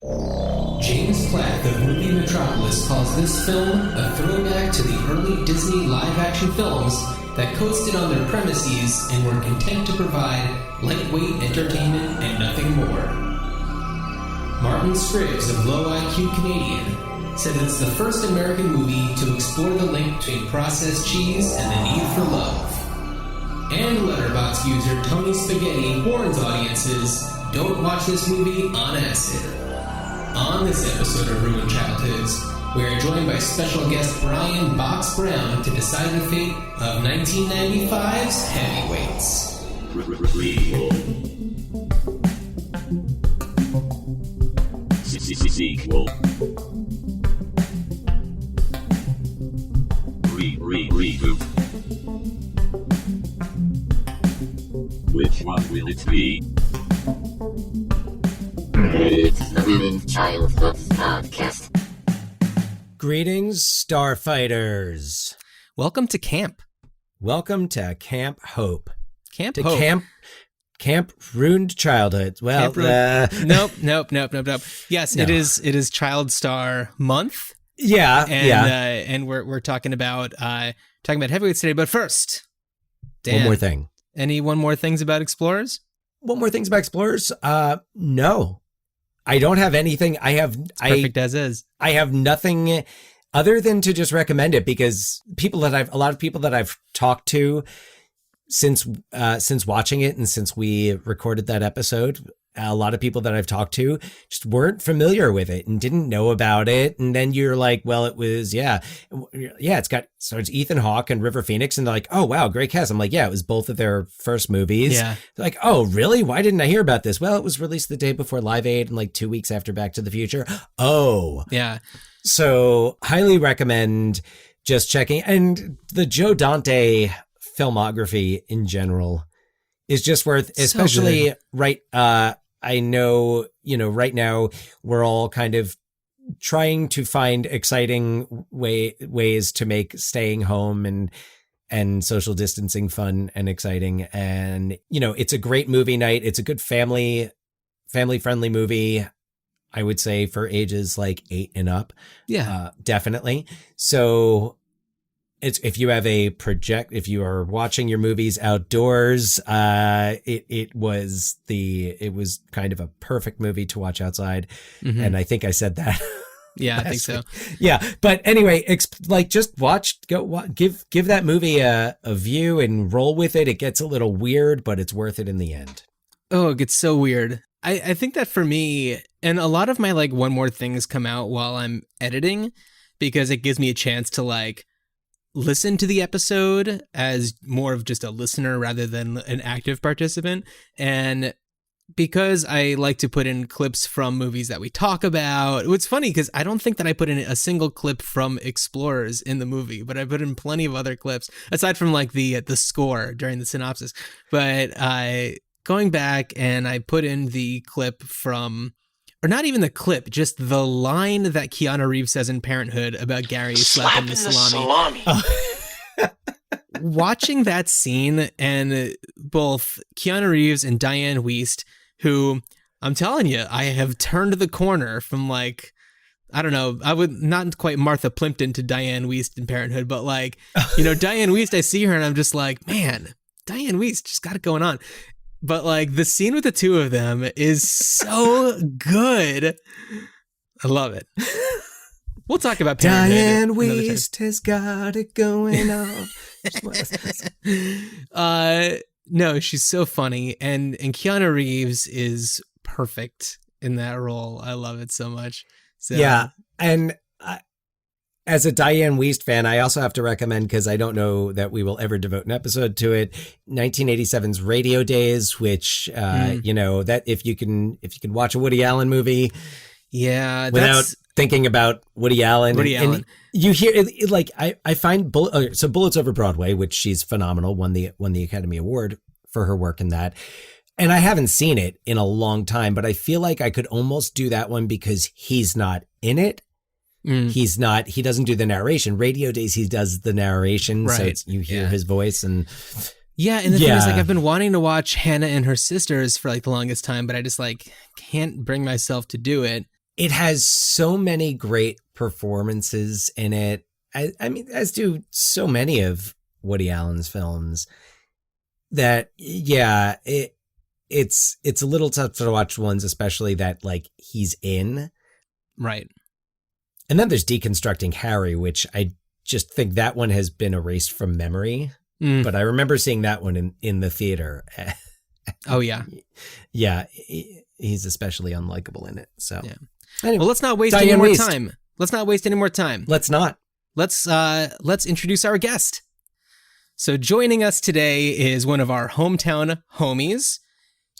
James Platt of Movie Metropolis calls this film a throwback to the early Disney live-action films that coasted on their premises and were content to provide lightweight entertainment and nothing more. Martin Scribs of Low IQ Canadian said it's the first American movie to explore the link between processed cheese and the need for love. And Letterboxd user Tony Spaghetti warns audiences, don't watch this movie on acid. On this episode of Ruined Childhoods, we are joined by special guest Brian Box Brown to decide the fate of 1995's heavyweights. Sequel. Reboot. Which one will it be? It's the Ruined Childhoods podcast. Greetings, Starfighters. Welcome to camp. Welcome to Camp Hope. Camp to Hope. Camp Ruined Childhoods. Well, Nope. Yes, No. it is Child Star Month. Yeah, and we're talking about heavyweights today. But first, Dan, one more thing. One more things about Explorers? One more things about Explorers? No. I don't have anything. Perfect as is. I have nothing other than to just recommend it because a lot of people that I've talked to since watching it and since we recorded that episode, a lot of people that I've talked to just weren't familiar with it and didn't know about it. And then you're like, well, it's Ethan Hawke and River Phoenix. And they're like, oh, wow, great cast. I'm like, yeah, it was both of their first movies. Yeah. They're like, oh, really? Why didn't I hear about this? Well, it was released the day before Live Aid and like 2 weeks after Back to the Future. Oh, yeah. So highly recommend just checking. And the Joe Dante filmography in general is just worth, especially I know, right now we're all kind of trying to find exciting ways to make staying home and social distancing fun and exciting. And, it's a great movie night. It's a good family friendly movie, I would say, for ages like 8 and up. Yeah, definitely. So if you are watching your movies outdoors, it was kind of a perfect movie to watch outside. Mm-hmm. And I think I said that. Yeah, I think so. Yeah. But anyway, just give that movie a view and roll with it. It gets a little weird, but it's worth it in the end. Oh, it gets so weird. I think that for me, and a lot of my one more things come out while I'm editing because it gives me a chance to listen to the episode as more of just a listener rather than an active participant. And because I like to put in clips from movies that we talk about, it's funny because I don't think that I put in a single clip from Explorers in the movie, but I put in plenty of other clips aside from the score during the synopsis. But going back and I put in the clip from, or not even the clip, just the line that Keanu Reeves says in Parenthood about Gary slapping the salami. Watching that scene and both Keanu Reeves and Diane Wiest, who I'm telling you, I have turned the corner from I don't know, I would not quite Martha Plimpton to Diane Wiest in Parenthood, but Diane Wiest, I see her and I'm just like, man, Diane Wiest just got it going on. But the scene with the two of them is so good. I love it. We'll talk about Parenthood. Diane Wiest has got it going on. No, she's so funny. And Keanu Reeves is perfect in that role. I love it so much. So. Yeah. And as a Diane Wiest fan, I also have to recommend, because I don't know that we will ever devote an episode to it, 1987's Radio Days, which, that if you can watch a Woody Allen movie, without thinking about Woody Allen. And you hear it, I find Bullets Over Broadway, which she's phenomenal, won the Academy Award for her work in that. And I haven't seen it in a long time, but I feel like I could almost do that one because he's not in it. He doesn't do the narration. Radio Days, he does the narration. Right. So you hear his voice and. Yeah. And the thing is, I've been wanting to watch Hannah and Her Sisters for the longest time, but I just can't bring myself to do it. it has so many great performances in it. I mean, as do so many of Woody Allen's films, that, yeah, it's a little tough to watch ones, especially that like he's in. Right. And then there's Deconstructing Harry, which I just think that one has been erased from memory. But I remember seeing that one in the theater. Oh, yeah. Yeah. He's especially unlikable in it. So, yeah. Anyway, Well, let's not waste Diane any more Wiest. time. Let's not waste any more time. Let's not. Let's introduce our guest. So joining us today is one of our hometown homies.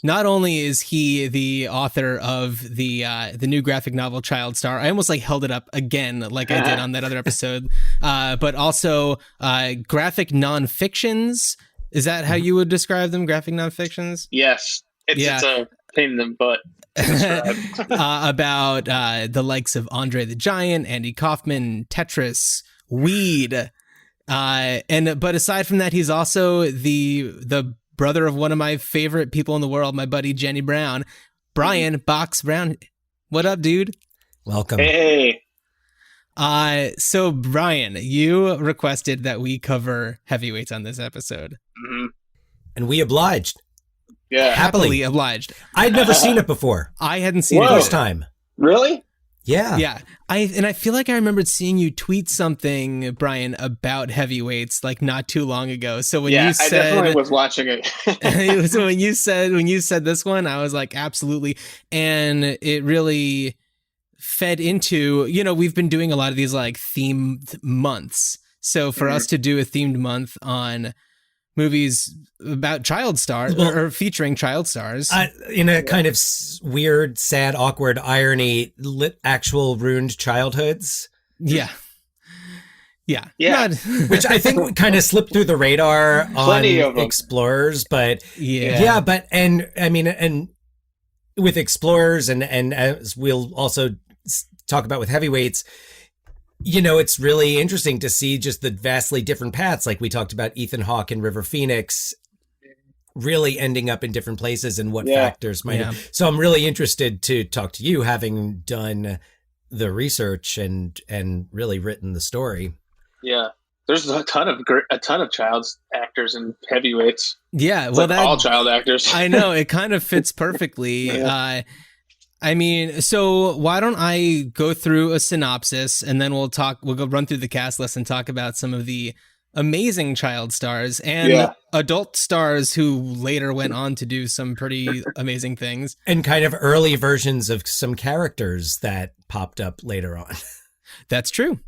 Not only is he the author of the new graphic novel Child Star, I almost like held it up again like I did on that other episode, but also graphic nonfictions. Is that how you would describe them? Graphic nonfictions? Yes. It's a pain in the butt to describe. About the likes of Andre the Giant, Andy Kaufman, Tetris, Weed. But aside from that, he's also the brother of one of my favorite people in the world, my buddy Jenny Brown, Brian Box Brown. What up, dude? Welcome. Hey. So Brian, you requested that we cover Heavyweights on this episode. Mm-hmm. And we obliged. Yeah. Happily obliged. I'd never seen it before. I hadn't seen it First either. time. Really? Yeah. Yeah. I feel like I remembered seeing you tweet something, Brian, about Heavyweights like not too long ago. So when you said, I definitely was watching it. so when you said this one, I was like, absolutely. And it really fed into, we've been doing a lot of these like themed months. So for us to do a themed month on movies about child stars or featuring child stars in a kind of weird, sad, awkward irony, actual ruined childhoods. Yeah. Which I think kind of slipped through the radar Plenty on of them. Explorers, but and with Explorers and as we'll also talk about with Heavyweights, it's really interesting to see just the vastly different paths. Like we talked about Ethan Hawke and River Phoenix really ending up in different places and what factors might have. So I'm really interested to talk to you, having done the research and really written the story. Yeah. There's a ton of child actors in Heavyweights. Yeah, It's all child actors. I know, it kind of fits perfectly. So why don't I go through a synopsis and then we'll go run through the cast list and talk about some of the amazing child stars and adult stars who later went on to do some pretty amazing things. And kind of early versions of some characters that popped up later on. That's true.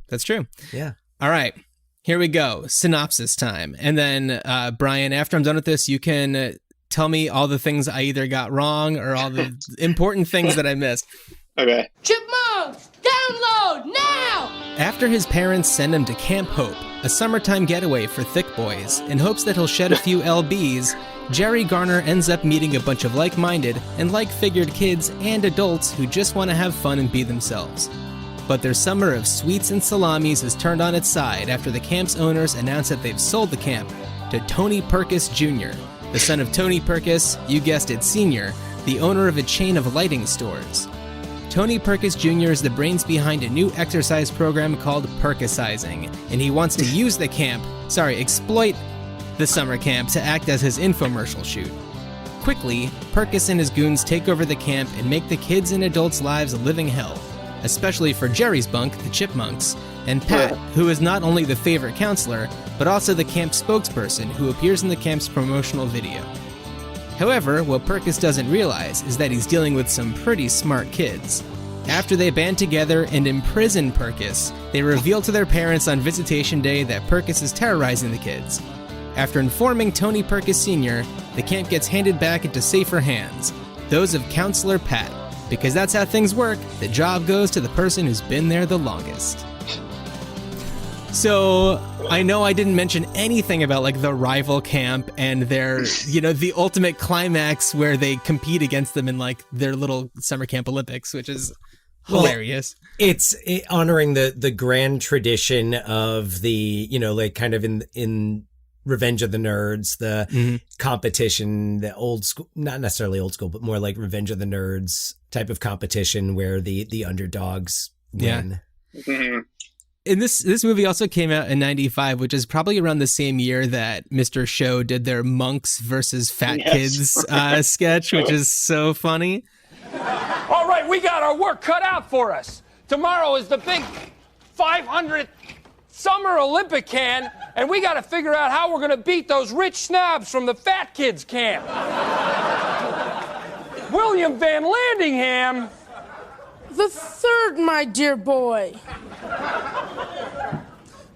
Yeah. All right, here we go. Synopsis time. And then, Brian, after I'm done with this, you can tell me all the things I either got wrong or all the important things that I missed. Okay. Chipmunks, download now! After his parents send him to Camp Hope, a summertime getaway for thick boys, in hopes that he'll shed a few lbs, Jerry Garner ends up meeting a bunch of like-minded and like-figured kids and adults who just want to have fun and be themselves. But their summer of sweets and salamis is turned on its side after the camp's owners announce that they've sold the camp to Tony Perkis Jr., the son of Tony Perkis, you guessed it, Sr., the owner of a chain of lighting stores. Tony Perkis Jr. is the brains behind a new exercise program called Perkisizing, and he wants to exploit the summer camp to act as his infomercial shoot. Quickly, Perkis and his goons take over the camp and make the kids' and adults' lives a living hell, especially for Jerry's bunk, the Chipmunks, and Pat, who is not only the favorite counselor, but also the camp spokesperson who appears in the camp's promotional video. However, what Perkis doesn't realize is that he's dealing with some pretty smart kids. After they band together and imprison Perkis, they reveal to their parents on visitation day that Perkis is terrorizing the kids. After informing Tony Perkis Sr., the camp gets handed back into safer hands, those of Counselor Pat, because that's how things work. The job goes to the person who's been there the longest. So I know I didn't mention anything about like the rival camp and their, the ultimate climax where they compete against them in like their little summer camp Olympics, which is hilarious. It's honoring the grand tradition of the, like kind of in Revenge of the Nerds, the competition, the old school, not necessarily old school, but more like Revenge of the Nerds type of competition where the underdogs win. Mhm. And this movie also came out in 95, which is probably around the same year that Mr. Show did their monks versus fat kids sketch, which is so funny. All right, we got our work cut out for us. Tomorrow is the big 500th Summer Olympic and we got to figure out how we're going to beat those rich snobs from the fat kids camp. William Van Landingham. The third, my dear boy.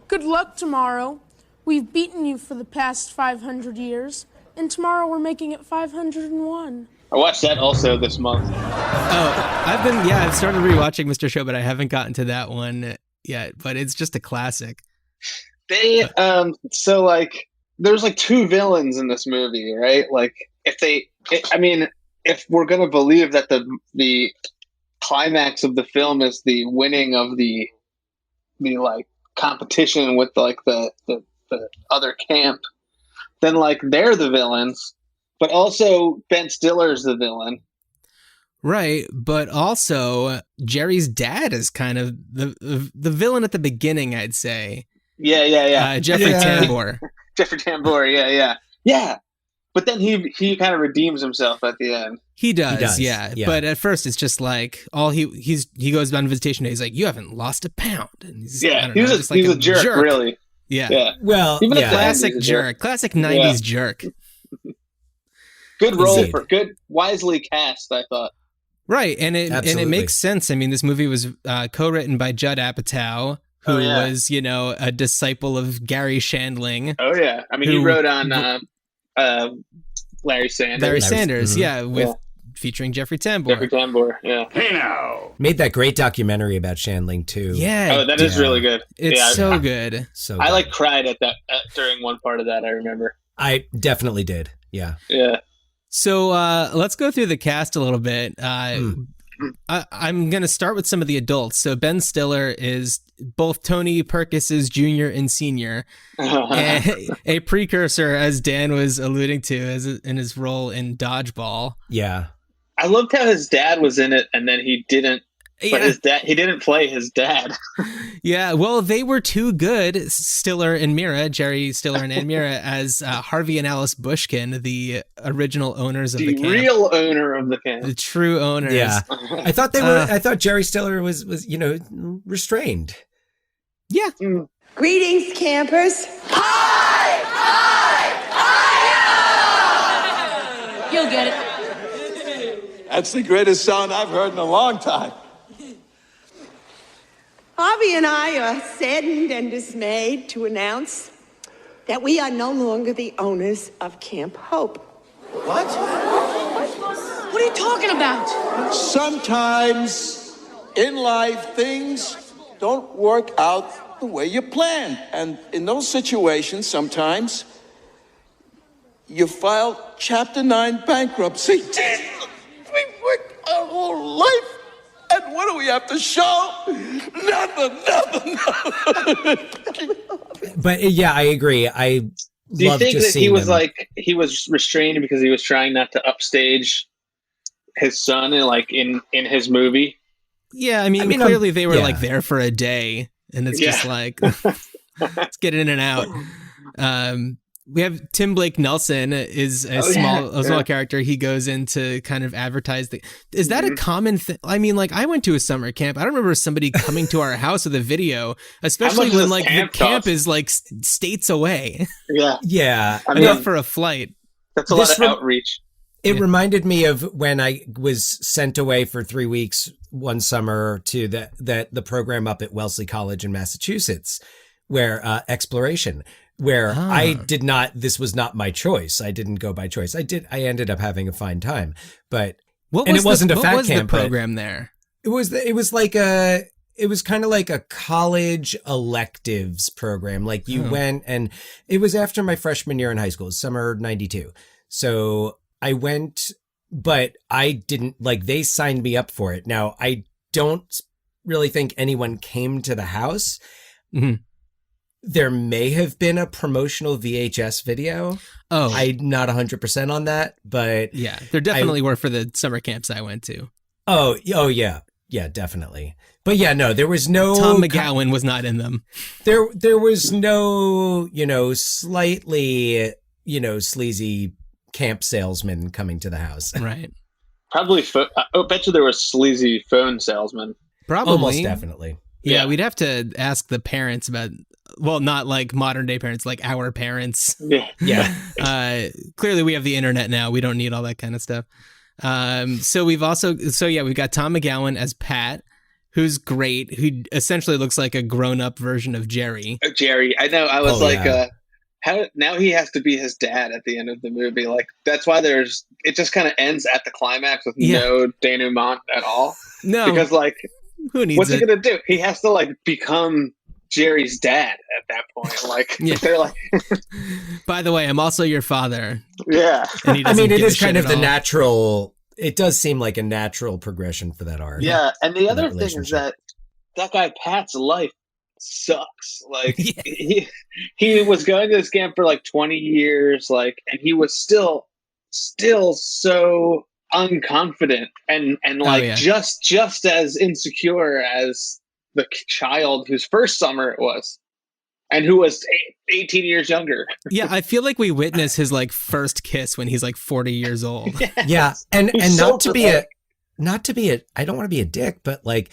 Good luck tomorrow. We've beaten you for the past 500 years, and tomorrow we're making it 501. I watched that also this month. Oh, I've started rewatching Mr. Show, but I haven't gotten to that one yet, but it's just a classic. They so like there's like two villains in this movie, right? Like if we're gonna believe that the climax of the film is the winning of the like competition with like the other camp, then like they're the villains, but also Ben Stiller's the villain. Right, but also Jerry's dad is kind of the villain at the beginning, I'd say. Yeah. Jeffrey Tambor. Jeffrey Tambor, yeah. But then he kind of redeems himself at the end. He does. Yeah. But at first, it's just like he goes on visitation day. He's like, "You haven't lost a pound." And he's a jerk, really. Yeah. Well, even a classic jerk, classic '90s jerk. Good role good, wisely cast, I thought. Right, and it makes sense. I mean, this movie was co-written by Judd Apatow, who was a disciple of Gary Shandling. Oh yeah, I mean he wrote on Larry Sanders. Mm-hmm. Featuring Jeffrey Tambor. Jeffrey Tambor, yeah. Hey now. Made that great documentary about Shandling too. Yeah. Oh, that is really good. It's so good. So I like cried at that during one part of that. I remember. I definitely did. Yeah. Yeah. So let's go through the cast a little bit. I'm going to start with some of the adults. So Ben Stiller is both Tony Perkis's junior and senior, a precursor, as Dan was alluding to, in his role in Dodgeball. Yeah. I loved how his dad was in it, and then he didn't. But he didn't play his dad. Yeah, well, they were too good, Stiller and Mira, Jerry Stiller and Ann Mira, as Harvey and Alice Bushkin, the original owners of the camp. The real owner of the camp. The true owners. Yeah. I thought they were. I thought Jerry Stiller was restrained. Yeah. Greetings, campers. You'll get it. That's the greatest sound I've heard in a long time. Harvey and I are saddened and dismayed to announce that we are no longer the owners of Camp Hope. What? What are you talking about? Sometimes in life, things don't work out the way you planned. And in those situations, sometimes you file Chapter 9 bankruptcy. We worked our whole life, and what do we have to show? Nothing. But yeah, I agree. Do you think that he was restrained because he was trying not to upstage his son in his movie? Yeah, I mean clearly they were there for a day, and it's just like let's get in and out. We have Tim Blake Nelson is a small character. He goes in to kind of advertise is that a common thing? I mean, like I went to a summer camp. I don't remember somebody coming to our house with a video, especially when like the camp is like states away. Yeah. Yeah. I mean, for a flight. That's a lot of outreach. It reminded me of when I was sent away for 3 weeks one summer to the program up at Wellesley College in Massachusetts, where exploration. Where this was not my choice. I didn't go by choice. I ended up having a fine time, but it wasn't a fat camp. The program there? It was kind of like a college electives program. Like you went, and it was after my freshman year in high school, summer 92. So I went, but I didn't they signed me up for it. Now I don't really think anyone came to the house. Mm-hmm. There may have been a promotional VHS video. Oh, I'm not 100% on that, but yeah, there definitely were for the summer camps I went to. Oh, yeah. Yeah, definitely. But yeah, no, there was no... Tom McGowan was not in them. There was no, slightly, sleazy camp salesman coming to the house. Right. Probably, I bet you there was sleazy phone salesman. Probably. Almost definitely. Yeah, we'd have to ask the parents about, well, not like modern day parents, like our parents. Yeah. Clearly we have the internet now. We don't need all that kind of stuff. So we've got Tom McGowan as Pat, who's great, who essentially looks like a grown-up version of Jerry. Jerry, I know. I was how now he has to be his dad at the end of the movie. Like, that's why it just kind of ends at the climax with no denouement at all. No, because like, who needs what's it? he gonna do? He has to like become Jerry's dad at that point. Like, they're like, by the way, I'm also your father. Yeah. And he I mean, it give a is kind shit of at the all. natural. It does seem like a natural progression for that arc. Yeah, and the other that thing is that guy Pat's life sucks. Like, he was going to this camp for like 20 years, like, and he was still so unconfident and like just as insecure as the child whose first summer it was, and who was 18 years younger. Yeah, I feel like we witness his like first kiss when he's like 40 years old. Yeah, and not to be a, I don't want to be a dick, but like,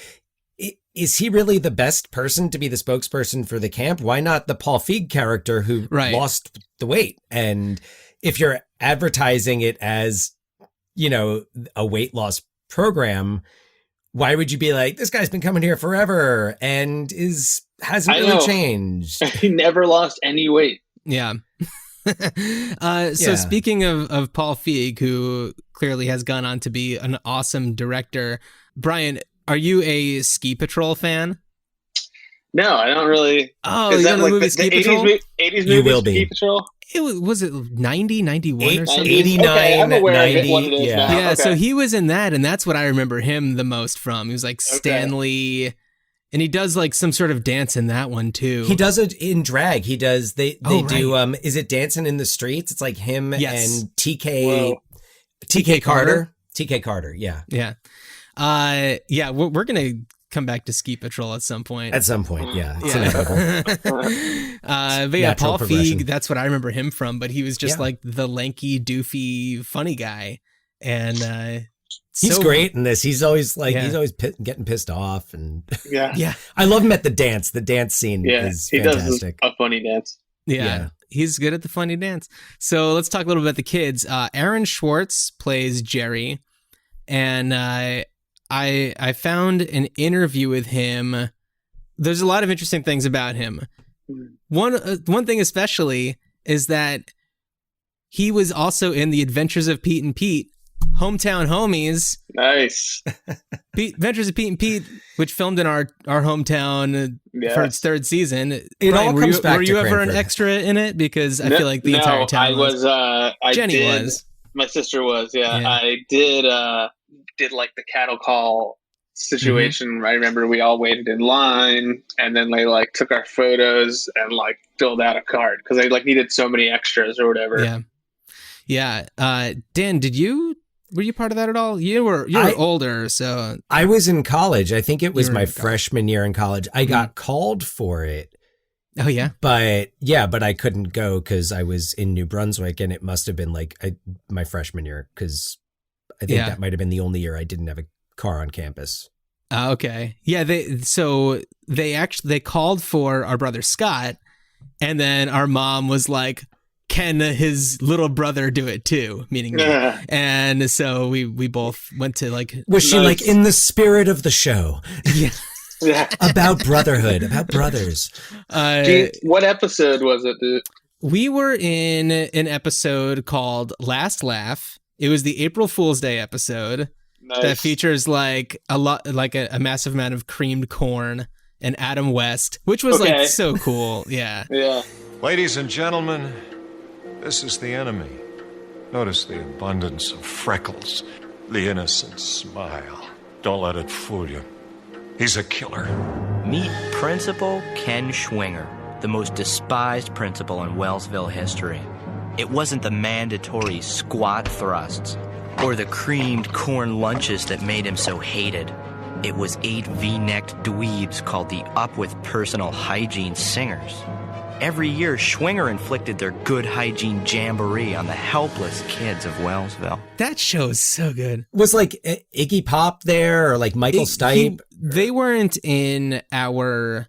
is he really the best person to be the spokesperson for the camp? Why not the Paul Feig character who lost the weight? And if you're advertising it as, a weight loss program, why would you be like, this guy's been coming here forever and hasn't really changed? He never lost any weight. Yeah. So speaking of Paul Feig, who clearly has gone on to be an awesome director, Brian, are you a Ski Patrol fan? No, I don't really. Oh, is that like the movie Ski Patrol? 80s movie You will Ski be. Patrol? Was it 90, 91 or something? 89, okay, I'm aware 90, of it, what it is now. Yeah, Okay. so he was in that, and that's what I remember him the most from. He was like Stanley, and he does like some sort of dance in that one too. He does it in drag. He does, they do, is it Dancing in the Streets? It's like him and TK Carter. TK Carter, yeah. Yeah. We're going to come back to Ski Patrol at some point. At some point, yeah. It's inevitable. But yeah, Natural Paul progression. Feig, that's what I remember him from, but he was just like the lanky, doofy, funny guy. And he's great in this. He's always like, getting pissed off. And yeah. I love him at the dance. The dance scene is he fantastic. does a funny dance. Yeah. He's good at the funny dance. So let's talk a little bit about the kids. Aaron Schwartz plays Jerry. And I found an interview with him. There's a lot of interesting things about him. One thing especially is that he was also in The Adventures of Pete and Pete, Hometown Homies. Nice. Adventures of Pete and Pete, which filmed in our hometown for its third season. It Brian, all were comes you, back were to you ever Cranford. an extra in it? Because I feel like the entire town Jenny was. My sister was. I did like the cattle call situation. I remember we all waited in line, and then they like took our photos and like filled out a card because they like needed so many extras or whatever. Yeah. Dan, were you part of that at all? You were older, so I was in college. I think it was my freshman year in college. I got called for it. Oh yeah. But I couldn't go because I was in New Brunswick, and it must have been like my freshman year because I think that might have been the only year I didn't have a car on campus. Okay. Yeah, they called for our brother Scott, and then our mom was like, can his little brother do it too? Meaning me. And so we both went to like... Was she like in the spirit of the show? Yeah. About brotherhood, about brothers. What episode was it, dude? We were in an episode called Last Laugh. It was the April Fool's Day episode. Nice. That features like a massive amount of creamed corn and Adam West, which was like so cool. Yeah. Yeah. Ladies and gentlemen, this is the enemy. Notice the abundance of freckles, the innocent smile. Don't let it fool you. He's a killer. Meet Principal Ken Schwinger, the most despised principal in Wellsville history. It wasn't the mandatory squat thrusts or the creamed corn lunches that made him so hated. It was 8 V-necked dweebs called the Up With Personal Hygiene Singers. Every year, Schwinger inflicted their good hygiene jamboree on the helpless kids of Wellsville. That show is so good. Was like Iggy Pop there or like Michael Stipe? They weren't in our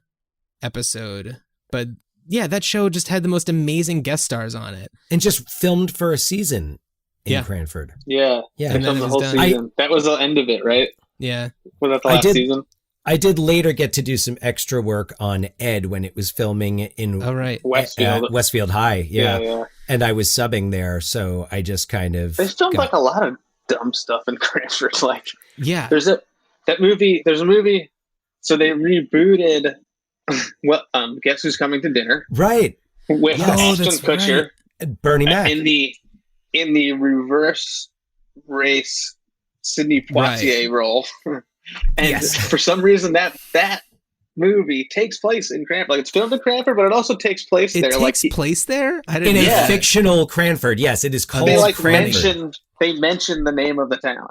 episode, but yeah, that show just had the most amazing guest stars on it. And just filmed for a season in Cranford. Yeah. Yeah. And then the whole season. That was the end of it, right? Yeah. Was that the last season? I did later get to do some extra work on Ed when it was filming in Westfield High. Yeah. And I was subbing there, so I just kind of... They filmed like a lot of dumb stuff in Cranford. Like, yeah. There's a movie, so they rebooted Guess Who's Coming to Dinner? Right. With Ashton Kutcher. Right. Bernie Mac. In the reverse race Sidney Poitier role. And for some reason that movie takes place in Cranford. Like, it's filmed in Cranford, but it also takes place there. It takes place there? I didn't know. In a fictional Cranford. Yes, it is called Cranford. They mentioned the name of the town.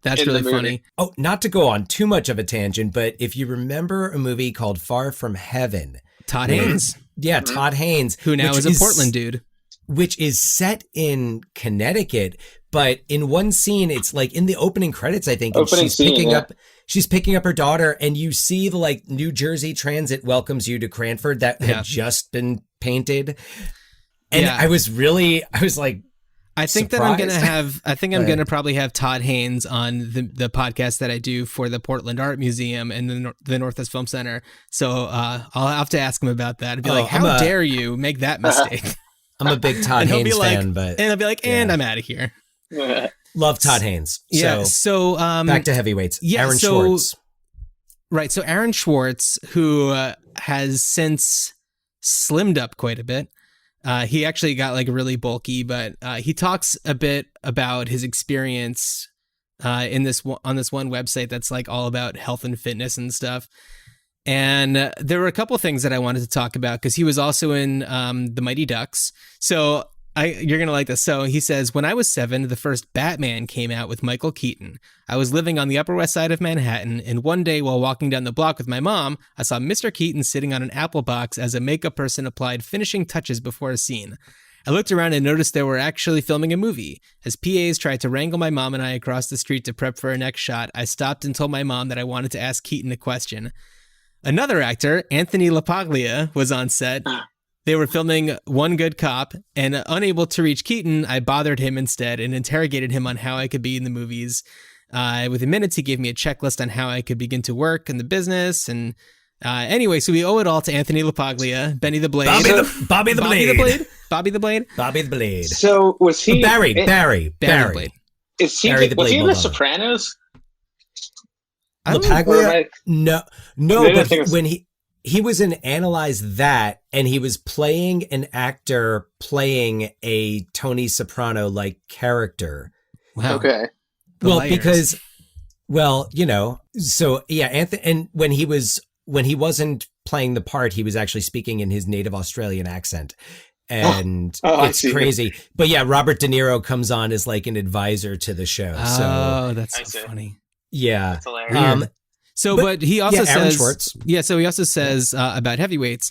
That's really funny. Oh, not to go on too much of a tangent, but if you remember a movie called Far From Heaven. Todd Haynes. Yeah, Todd Haynes. Who now is a Portland dude. Which is set in Connecticut, but in one scene, it's like in the opening credits, I think, and she's picking up her daughter, and you see the like New Jersey Transit welcomes you to Cranford that had just been painted. And I was like, I think surprised. I'm gonna probably have Todd Haynes on the podcast that I do for the Portland Art Museum and the Northwest Film Center. So I'll have to ask him about that. I'd be like, how dare you make that mistake? I'm a big Todd Haynes fan, and I'll be like, and I'm out of here. Love Todd Haynes. So back to heavyweights. Aaron Schwartz. Right. So Aaron Schwartz, who has since slimmed up quite a bit. He actually got like really bulky, but he talks a bit about his experience on this one website that's like all about health and fitness and stuff. And there were a couple things that I wanted to talk about because he was also in The Mighty Ducks. So you're going to like this. So he says, when I was 7, the first Batman came out with Michael Keaton. I was living on the Upper West Side of Manhattan, and one day while walking down the block with my mom, I saw Mr. Keaton sitting on an apple box as a makeup person applied finishing touches before a scene. I looked around and noticed they were actually filming a movie. As PAs tried to wrangle my mom and I across the street to prep for our next shot, I stopped and told my mom that I wanted to ask Keaton a question. Another actor, Anthony LaPaglia, was on set. They were filming One Good Cop, and unable to reach Keaton, I bothered him instead and interrogated him on how I could be in the movies. Within minutes, he gave me a checklist on how I could begin to work in the business. And anyway, so we owe it all to Anthony LaPaglia, Benny the Blade. Bobby the Blade. So was he... Barry the Blade. Was he in The Sopranos? LaPaglia? No, but when he was in Analyze That, and he was playing an actor playing a Tony Soprano-like character. Wow. Okay. Because Anthony, and when he wasn't playing the part, he was actually speaking in his native Australian accent. And it's crazy. But yeah, Robert De Niro comes on as like an advisor to the show. That's so funny. Yeah. That's hilarious. But he also says, Aaron Schwartz. Yeah, so he also says about heavyweights,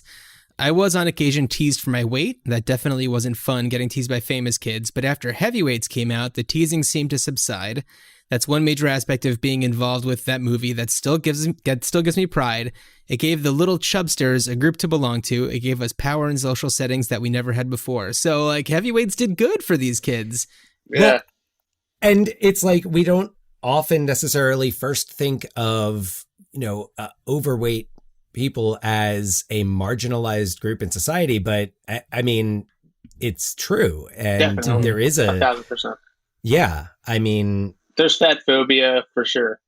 I was on occasion teased for my weight. That definitely wasn't fun getting teased by famous kids. But after heavyweights came out, the teasing seemed to subside. That's one major aspect of being involved with that movie that still gives me pride. It gave the little chubsters a group to belong to. It gave us power in social settings that we never had before. So like heavyweights did good for these kids. Yeah. Well, and it's like we don't often necessarily first think of, overweight people as a marginalized group in society, but I mean, it's true. And Definitely. There is 1,000%. Yeah. I mean, there's fat phobia for sure.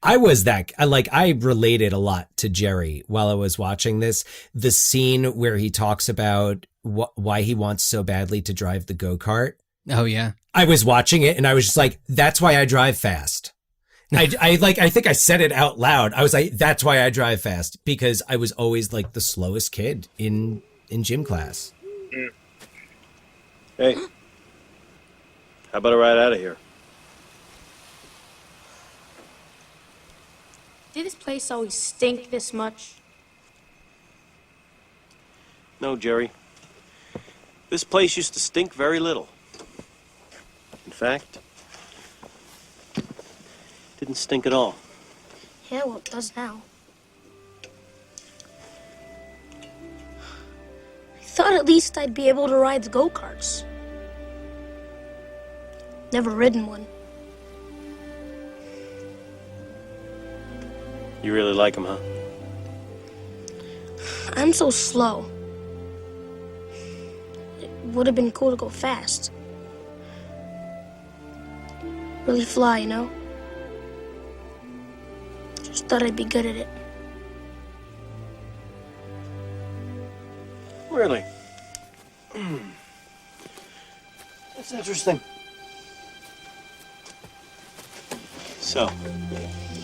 I related a lot to Jerry while I was watching this. The scene where he talks about why he wants so badly to drive the go-kart. Oh yeah. I was watching it and I was just like, that's why I drive fast. I think I said it out loud. I was like, that's why I drive fast, because I was always like the slowest kid in gym class. Hey, how about a ride out of here? Did this place always stink this much? No, Jerry. This place used to stink very little. In fact, didn't stink at all. Yeah, well, it does now. I thought at least I'd be able to ride the go-karts. Never ridden one. You really like them, huh? I'm so slow. It would have been cool to go fast. Really fly, you know? Just thought I'd be good at it. Really? That's interesting. So,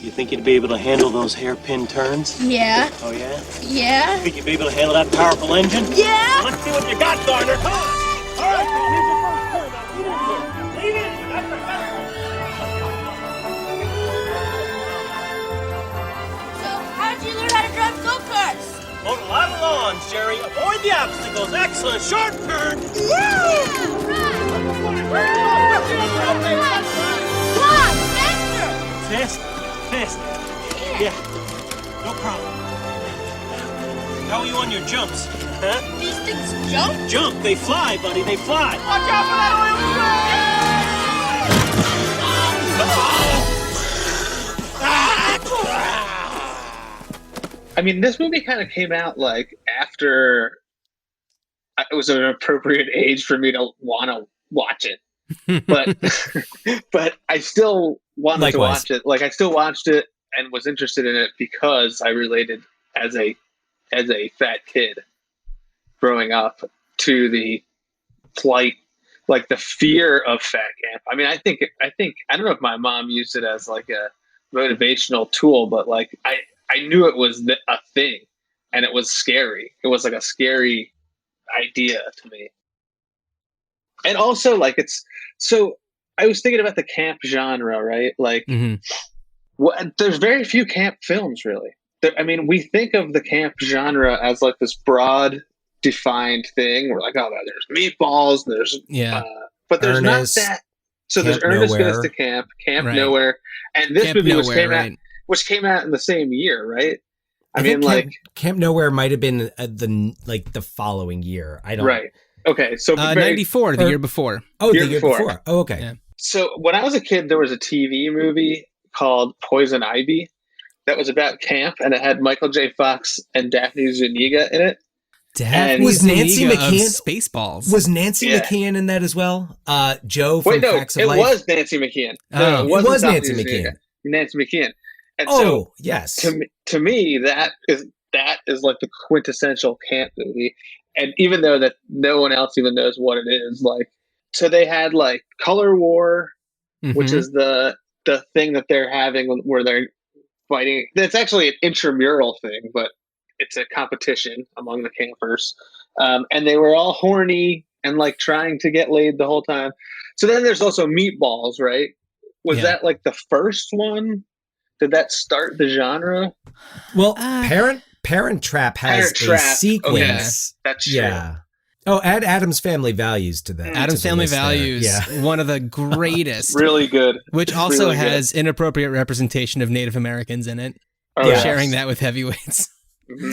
you think you'd be able to handle those hairpin turns? Yeah. Oh, yeah? Yeah. Think you'd be able to handle that powerful engine? Yeah. Well, let's see what you got, Garner. Come on! All right, here's your first turn. Now, lean into it. That's right. So, how'd you learn how to drive go-karts? Mowed a lot of lawns, Jerry. Avoid the obstacles. Excellent. Short turn. Faster. Yeah. No problem. How are you on your jumps? Huh? These things jump? Jump. They fly, buddy. They fly. Watch out for that I mean, this movie kind of came out like after it was an appropriate age for me to want to watch it, but but I still wanted to watch it. Like I still watched it and was interested in it because I related as a fat kid growing up to the plight, like the fear of fat camp. I mean, I think I don't know if my mom used it as like a motivational tool, but like I knew it was a thing and it was scary. It was like a scary idea to me. And also like so I was thinking about the camp genre, right? Like there's very few camp films really. I mean, we think of the camp genre as like this broad defined thing. We're like, oh, there's Meatballs, there's but there's Ernest, not that. So Camp there's Ernest Nowhere. Goes to Camp, Camp Right. Nowhere, and this Camp movie Nowhere, which came out in the same year, right? I mean, think like Camp Nowhere might have been the following year. I don't. right. Okay, so 94, the year before. Oh, Year the year before. before. Oh, okay. Yeah. So when I was a kid, there was a TV movie called Poison Ivy that was about camp, and it had Michael J. Fox and Daphne Zuniga in it. Daphne Was Nancy Zuniga of McKeon Spaceballs? Was Nancy Yeah. McKeon in that as well? Joe from Wait, no, Facts of it Life. was Nancy McKeon. No, Oh. it wasn't was Daphne Nancy Zuniga. McKeon. Nancy McKeon. And Oh, so yes. to me, that is like the quintessential camp movie. And even though that no one else even knows what it is, like, so they had like Color War, which is the thing that they're having where they're fighting. It's actually an intramural thing, but it's a competition among the campers. And they were all horny and like trying to get laid the whole time. So then there's also Meatballs, right? Was that like the first one? Did that start the genre? Well, Parent Trap has Parent Trap. a sequence. Okay. That's true. Yeah. Oh, add Adam's Family Values to that. Adam's to the Family list there. Values, Yeah. one of the greatest. Really good. Which also Really good. has inappropriate representation of Native Americans in it. Oh, They're yes. sharing that with heavyweights.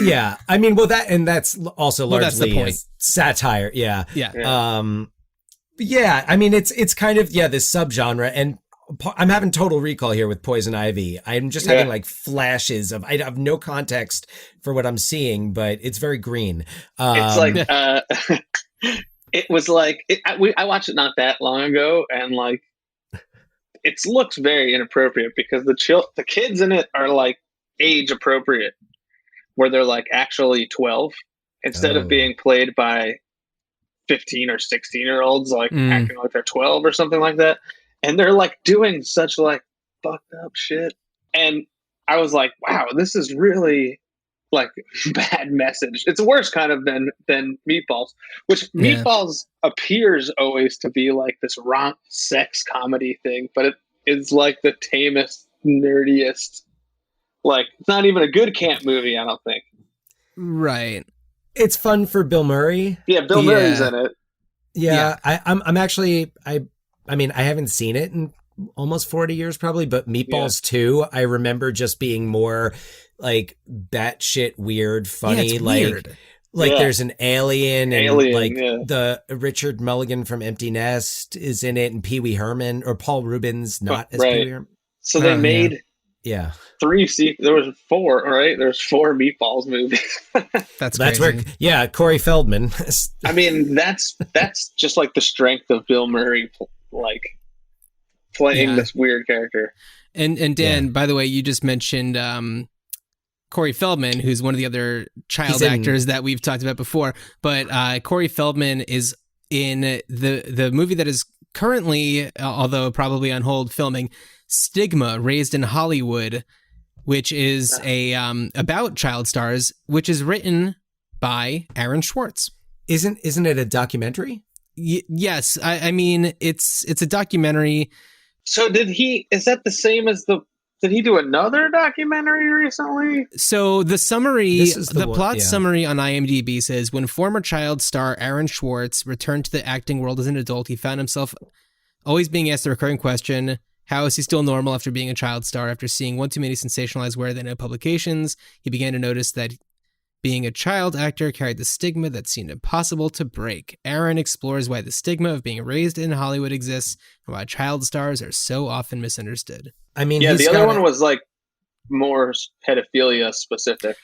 Yeah. I mean, that's also Well, that's the largely point. satire. Yeah. Yeah. Yeah. I mean, it's kind of, this subgenre. And I'm having total recall here with Poison Ivy. I'm just having like flashes of, I have no context for what I'm seeing, but it's very green. It's like, it was like, I watched it not that long ago, and like, it looks very inappropriate because the kids in it are like age appropriate, where they're like actually 12 instead of being played by 15 or 16-year-olds, like acting like they're 12 or something like that. And they're like doing such like fucked up shit. And I was like, wow, this is really like bad message. It's worse kind of than Meatballs, which Meatballs appears always to be like this romp sex comedy thing, but it is like the tamest, nerdiest Like, it's not even a good camp movie, I don't think. Right. It's fun for Bill Murray. Yeah, Bill Murray's in it. Yeah. I'm actually, I mean, I haven't seen it in almost 40 years probably, but Meatballs 2, I remember just being more like batshit weird, funny, it's like, weird. like there's an alien and Alien, the Richard Mulligan from Empty Nest is in it, and Pee Wee Herman or Paul Rubin's not as Pee Wee Herman. So they made 3 there was 4, right? There's 4 Meatballs movies. That's where Corey Feldman. I mean, that's just like the strength of Bill Murray, like playing this weird character. And Dan, by the way, you just mentioned Corey Feldman, who's one of the other child actors that we've talked about before. But Corey Feldman is in the movie that is currently, although probably on hold, filming Stigma, Raised in Hollywood, which is about child stars, which is written by Aaron Schwartz. Isn't it a documentary? Yes, I mean it's a documentary. So is that the same as did he do another documentary recently? So the summary, the plot yeah. summary on IMDb says, when former child star Aaron Schwartz returned to the acting world as an adult, he found himself always being asked the recurring question, how is he still normal after being a child star? After seeing one too many sensationalized Where Are They Now publications, he began to notice that being a child actor carried the stigma that seemed impossible to break. Aaron explores why the stigma of being raised in Hollywood exists and why child stars are so often misunderstood. I mean, the other one was like more pedophilia specific.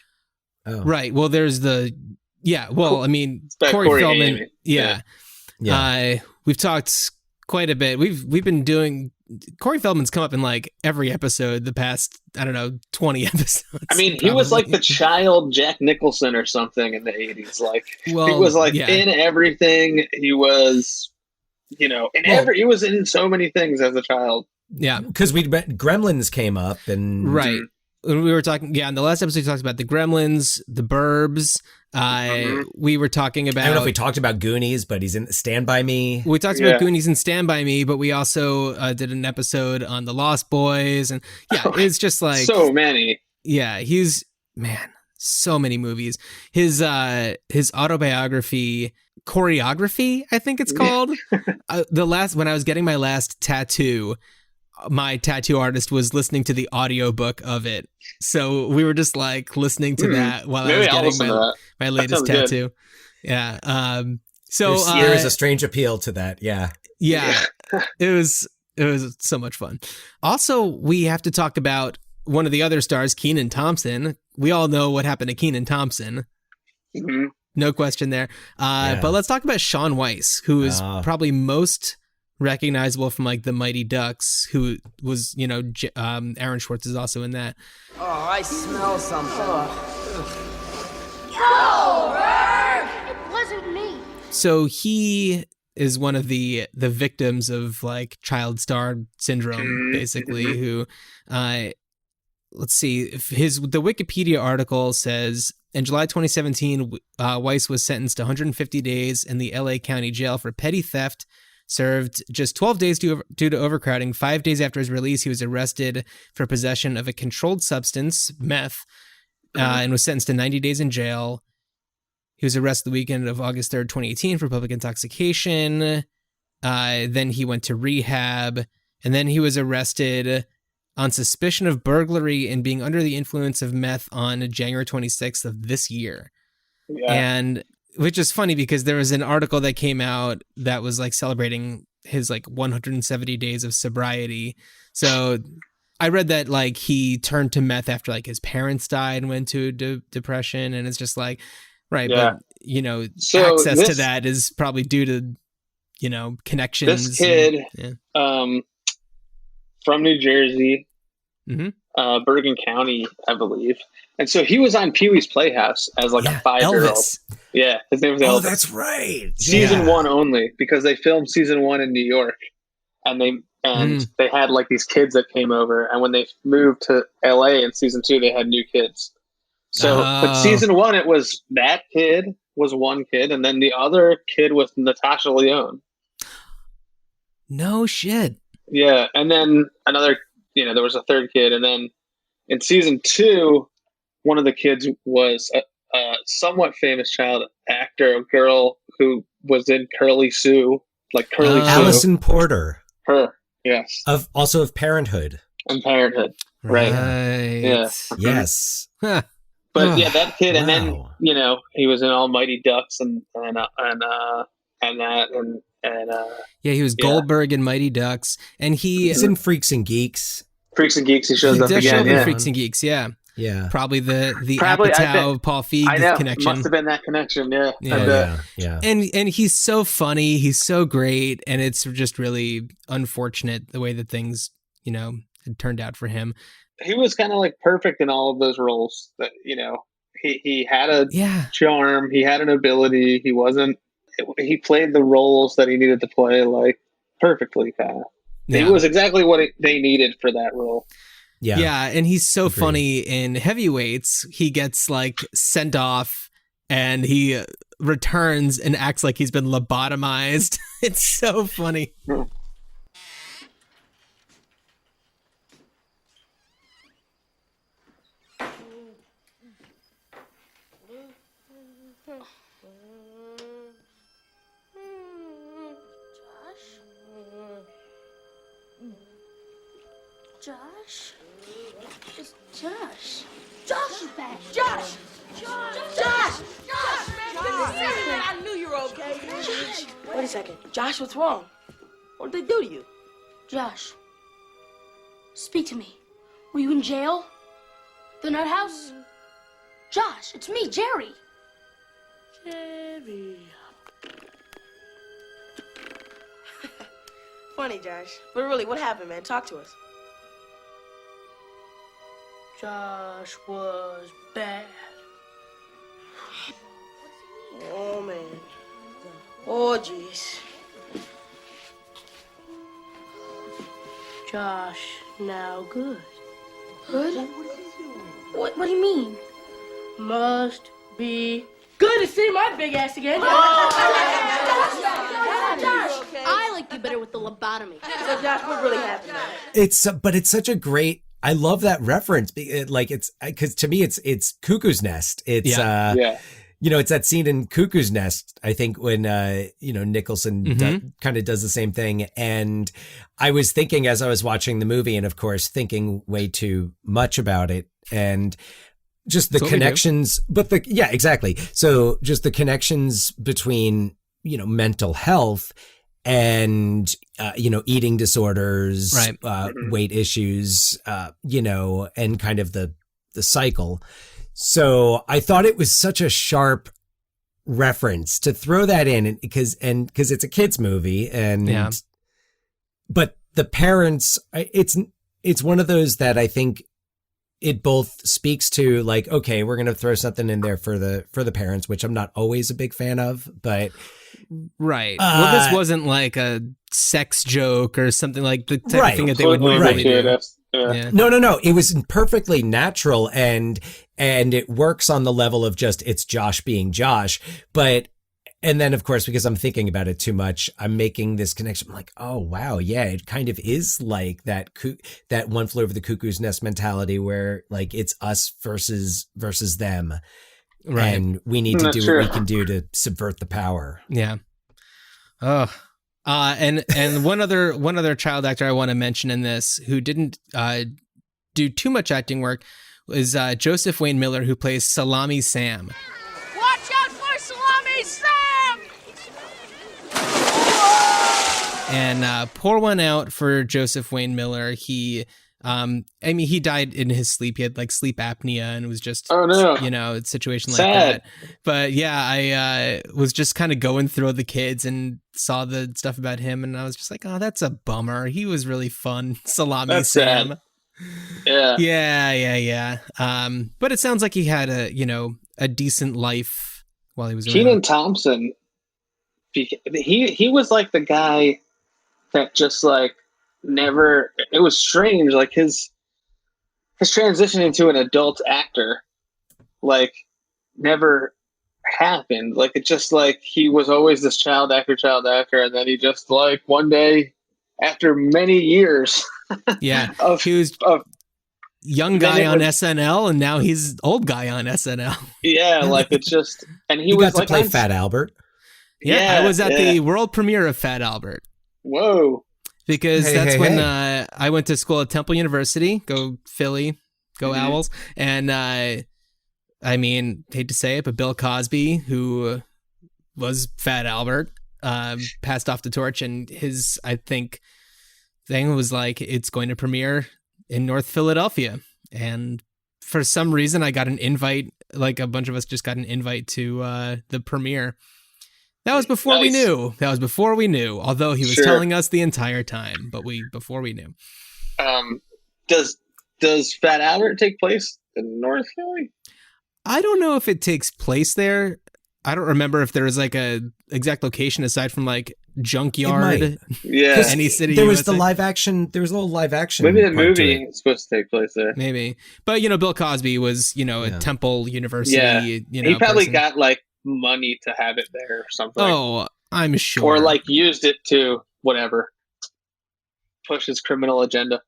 Oh. Right. Well, there's I mean, Corey Feldman. Yeah. We've talked quite a bit. We've been doing. Corey Feldman's come up in like every episode the past, 20 episodes. I mean, he was like the child Jack Nicholson or something in the 80s. Like, he was like in everything. He was, he was in so many things as a child. Yeah. Because Gremlins came up and. Right. We were talking, in the last episode we talked about the Gremlins, the Burbs. We were talking about. I don't know if we talked about Goonies, but he's in Stand By Me. We talked about Goonies and Stand By Me, but we also did an episode on the Lost Boys, and it's just like so many. Yeah, so many movies. His autobiography, Choreography, I think it's called. When I was getting my last tattoo, my tattoo artist was listening to the audiobook of it. So we were just like listening to that while I was getting my latest tattoo. Good. Yeah. So there is a strange appeal to that. Yeah. Yeah. It was so much fun. Also, we have to talk about one of the other stars, Kenan Thompson. We all know what happened to Kenan Thompson. Mm-hmm. No question there. But let's talk about Shaun Weiss, who is probably most recognizable from like the Mighty Ducks, who was, Aaron Schwartz is also in that. Oh, I smell something. It wasn't me. So he is one of the victims of like child star syndrome, basically, who, let's see, the Wikipedia article says, in July 2017, Weiss was sentenced to 150 days in the LA County Jail for petty theft, served just 12 days due to overcrowding. 5 days after his release, he was arrested for possession of a controlled substance, meth, and was sentenced to 90 days in jail. He was arrested the weekend of August 3rd, 2018 for public intoxication. Then he went to rehab, and then he was arrested on suspicion of burglary and being under the influence of meth on January 26th of this year. Yeah. And which is funny because there was an article that came out that was like celebrating his like 170 days of sobriety. So I read that like he turned to meth after like his parents died and went to depression. And it's just like, right. Yeah. But, access to that is probably due to, connections. This kid from New Jersey, Bergen County, I believe. And so he was on Pee-wee's Playhouse as like a 5-year-old. Elvis. Yeah, his name was Elvis. Oh, that's right. Season 1 only, because they filmed season 1 in New York, and they had like these kids that came over, and when they moved to LA in season 2, they had new kids. So, but season 1, it was that kid was one kid, and then the other kid was Natasha Lyonne. No shit. Yeah, and then another, there was a third kid, and then In season 2, one of the kids was a somewhat famous child actor, a girl who was in Curly Sue, like Curly Sue. Allison Porter. Her, yes. Also of Parenthood. And Parenthood, right? Yeah. Yes. But yeah, that kid, and then he was in Almighty Ducks and that, yeah, he was Goldberg in Mighty Ducks, and he's in Freaks and Geeks. Freaks and Geeks, he shows up again. In Freaks and Geeks, yeah. Probably the Apatow Paul Feig connection. Must have been that connection, yeah. And he's so funny, he's so great, and it's just really unfortunate the way that things, had turned out for him. He was kind of like perfect in all of those roles. That he had a charm, he had an ability. He played the roles that he needed to play like perfectly. Kind of, He was exactly what they needed for that role. Yeah, and he's so funny in Heavyweights. He gets like sent off, and he returns and acts like he's been lobotomized. It's so funny. Josh? It's Josh. Josh is back. Josh! Josh! Man, I knew you were okay. Josh! Wait a second. Josh, what's wrong? What did they do to you? Josh, speak to me. Were you in jail? The nut house? Josh, it's me, Jerry. Jerry. Funny, Josh. But really, what happened, man? Talk to us. Josh was bad. Oh, man. Oh, jeez. Josh, now good. Good? What do you mean? Must be good to see my big ass again. Josh, I like you better with the lobotomy. So, Josh, what really happened, man? But it's such a great. I love that reference. Because to me, it's Cuckoo's Nest. It's it's that scene in Cuckoo's Nest. I think when Nicholson kind of does the same thing. And I was thinking as I was watching the movie, and of course thinking way too much about it, and just the connections. Exactly. So just the connections between mental health and eating disorders, weight issues, and kind of the cycle. So I thought it was such a sharp reference to throw that in because it's a kids movie, but the parents, it's one of those that I think it both speaks to like, okay, we're going to throw something in there for the parents, which I'm not always a big fan of, but right. Well, this wasn't like a sex joke or something like the type of thing that they would normally do. Yeah. No. It was perfectly natural and it works on the level of just it's Josh being Josh. And then, of course, because I'm thinking about it too much, I'm making this connection. I'm like, oh, wow. Yeah, it kind of is like that One Flew Over the Cuckoo's Nest mentality where like it's us versus them. Right. And we need to do what we can do to subvert the power. Yeah. Oh. And one other child actor I want to mention in this who didn't do too much acting work is Joseph Wayne Miller, who plays Salami Sam. Watch out for Salami Sam! And pour one out for Joseph Wayne Miller. He died in his sleep. He had like sleep apnea and was just, a situation like that. But yeah, I was just kind of going through the kids and saw the stuff about him. And I was just like, oh, that's a bummer. He was really fun. Salami that's Sam. Sad. Yeah. But it sounds like he had a decent life while he was around. Kenan Thompson, he was like the guy that just like never, it was strange, like his transition into an adult actor like never happened. Like it just like he was always this child actor, and then he just like one day after many years he young guy on SNL, and now he's old guy on SNL. Yeah, like it's just, and he You was got like to play on- Fat Albert. Yeah, I was at the world premiere of Fat Albert. Whoa. Because Hey, that's hey, when hey. I went to school at Temple University. Go Philly, go Mhm. Owls. And I mean, hate to say it, but Bill Cosby, who was Fat Albert, passed off the torch, and his, I think, thing was like, it's going to premiere in North Philadelphia. And for some reason, I got an invite, like a bunch of us just got an invite to the premiere. That was before we Nice. knew. That was before we knew, although he was Sure. telling us the entire time, but before we knew. Does Fat Albert take place in North Philly? I don't know if it takes place there. I don't remember if there was like a exact location aside from like Junkyard. Yeah. Any city. There was USA. the live action. There was a little live action. Maybe the part to movie it. is supposed to take place there. Maybe. But, Bill Cosby was, a Temple University, Yeah. He probably person. got like money to have it there or something. Oh, I'm sure. Or like used it to whatever. Push his criminal agenda.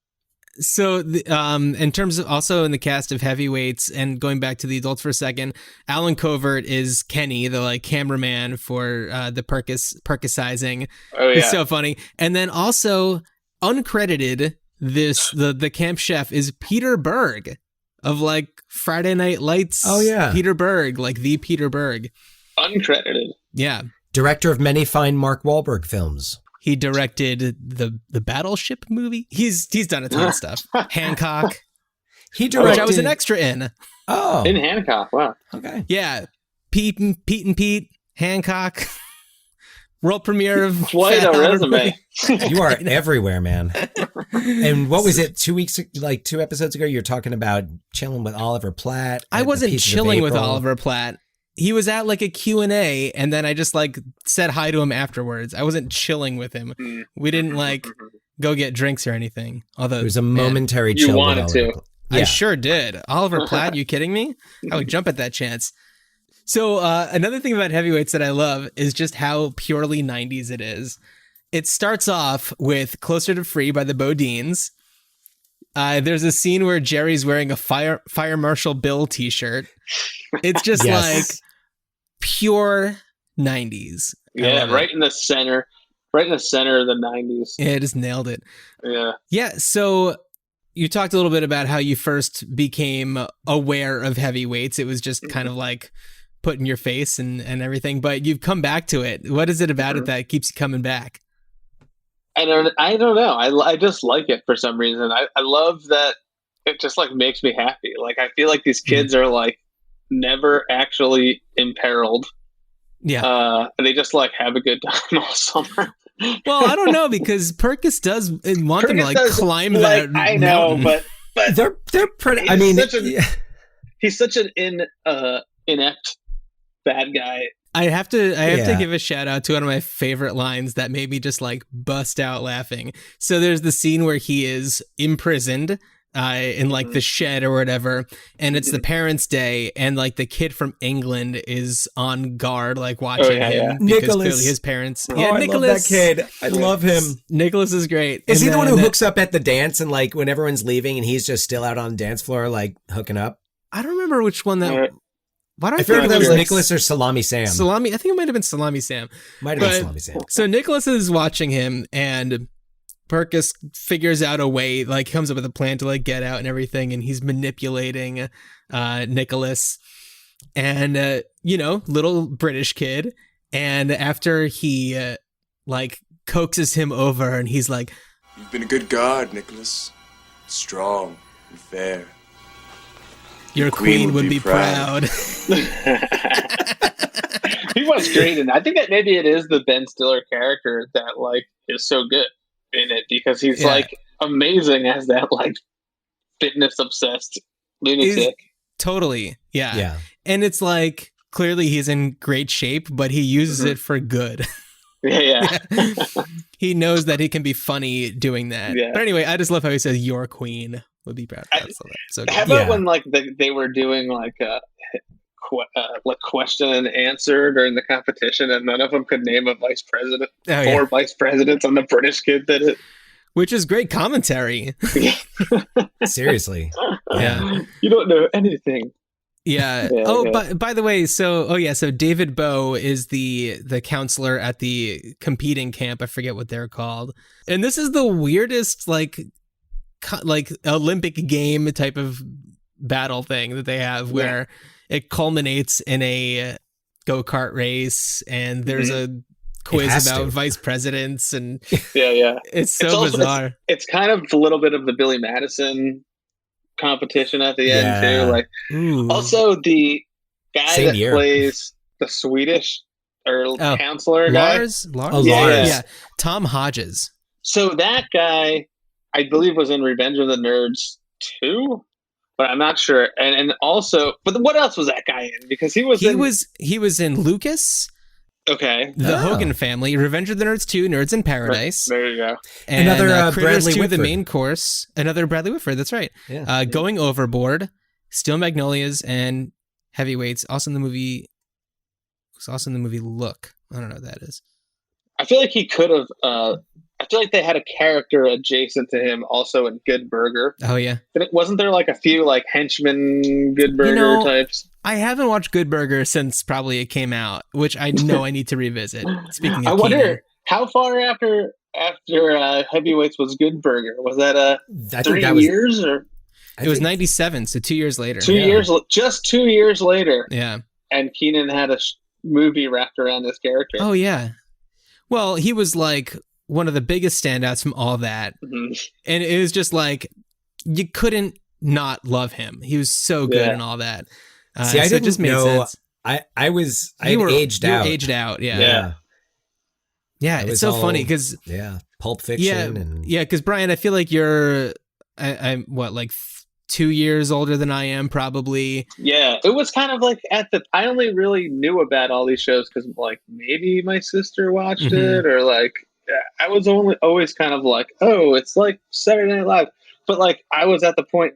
So, in terms of also in the cast of Heavyweights, and going back to the adults for a second, Alan Covert is Kenny, the like cameraman for the Percusizing. Oh, yeah. He's so funny. And then also uncredited, the camp chef is Peter Berg of like Friday Night Lights. Oh, yeah. Peter Berg, like the Peter Berg. Uncredited. Yeah. Director of many fine Mark Wahlberg films. He directed the Battleship movie. He's done a ton of stuff. Hancock. He directed. Which I was an extra in. Oh, In Hancock. Wow. okay. Yeah. Pete and Pete. Hancock. World premiere of Quite Fat a Albert resume. movie. You are everywhere, man. And what was it? 2 episodes ago, you're talking about chilling with Oliver Platt. I at the wasn't Pieces of chilling with April. Oliver Platt. He was at like a Q&A, and then I just like said hi to him afterwards. I wasn't chilling with him. We didn't like go get drinks or anything. Although It was a momentary You chill. wanted with to. Oliver Platt. I Yeah. sure did. Oliver Platt, you kidding me? I would jump at that chance. So another thing about Heavyweights that I love is just how purely 90s it is. It starts off with Closer to Free by the Bodines. There's a scene where Jerry's wearing a Fire Marshal Bill t-shirt. It's just Yes. like pure 90s. I Yeah, love right it. in the center. Right in the center of the 90s. Yeah, it just nailed it. Yeah. Yeah, so you talked a little bit about how you first became aware of Heavyweights. It was just kind of like put in your face and everything, but you've come back to it. What is it about it that keeps you coming back? I don't know. I just like it for some reason. I love that it just like makes me happy. Like I feel like these kids are like never actually imperiled. Yeah. They just like have a good time all summer. Well, I don't know, because Perkis does want them to like climb that I know, mountain. but they're pretty. I he's mean, he's such an inept bad guy. I have to Yeah. give a shout out to one of my favorite lines that made me just like bust out laughing. So there's the scene where he is imprisoned in like the shed or whatever, and it's the parents' day, and like the kid from England is on guard, like watching him because Nicholas. clearly his parents. Oh, Yeah, I Nicholas. love that kid. I love him. Nicholas is great. Is And he the one who then- hooks up at the dance and like when everyone's leaving and he's just still out on the dance floor like hooking up? I don't remember which one that. Why do I I feel like think that was like Nicholas or Salami Sam. Salami. I think it might have been Salami Sam. Might have been But- Salami Sam. So Nicholas is watching him, and Perkis figures out a way, like comes up with a plan to like get out and everything, and he's manipulating Nicholas, and little British kid. And after he like coaxes him over, and he's like, You've been a good guard, Nicholas. Strong and fair. "Your queen would be proud." He was great, and I think that maybe it is the Ben Stiller character that like is so good in it because he's Yeah. like amazing as that like fitness obsessed lunatic. Totally, yeah. Yeah. And it's like clearly he's in great shape, but he uses it for good. Yeah. He knows that he can be funny doing that. Yeah. But anyway, I just love how he says "your queen would be proud." That's so good. How about when like they were doing like like question and answer during the competition, and none of them could name a vice president Oh, yeah. or vice presidents, and the British kid did it. Which is great commentary. Seriously. Yeah. You don't know anything. Yeah. Yeah, Oh, yeah. but by the way, so David Bowe is the counselor at the competing camp. I forget what they're called. And this is the weirdest like Olympic game type of battle thing that they have where it culminates in a go-kart race and there's a quiz about vice presidents and yeah. It's so bizarre. It's kind of a little bit of the Billy Madison competition at the end too. Like, also the guy plays the Swedish counselor Lars? guy. Lars? Yeah. Tom Hodges. So that guy, I believe, was in Revenge of the Nerds 2, but I'm not sure. And also, but what else was that guy in? Because he was in Lucas. Okay. The Hogan Family, Revenge of the Nerds 2, Nerds in Paradise. There you go. And Another Critters Bradley 2, Whitford. The Main Course. Another Bradley Whitford, that's right. Yeah. Going Overboard, Steel Magnolias, and Heavyweights. Also in the movie Look. I don't know what that is. I feel like he could have. I feel like they had a character adjacent to him also in Good Burger. Oh yeah. Wasn't there like a few like henchmen Good Burger types? I haven't watched Good Burger since probably it came out, which I know I need to revisit. Speaking of I wonder Kenan. how far after Heavyweights was Good Burger? Was that 3 years or? It was 97, so 2 years later. 2 years, just 2 years later. Yeah. And Kenan had a movie wrapped around this character. Oh yeah. Well, he was like one of the biggest standouts from all that. Mm-hmm. And it was just like, you couldn't not love him. He was so good and all that. See, I didn't know. Sense. I aged out. You aged out, yeah. Yeah. Yeah, it's so funny because... Yeah, Pulp Fiction. Yeah, because Brian, I feel like you're, I'm what, like 2 years older than I am, probably. Yeah, it was kind of like I only really knew about all these shows because like maybe my sister watched it or like I was always kind of like, oh, it's like Saturday Night Live. But like I was at that point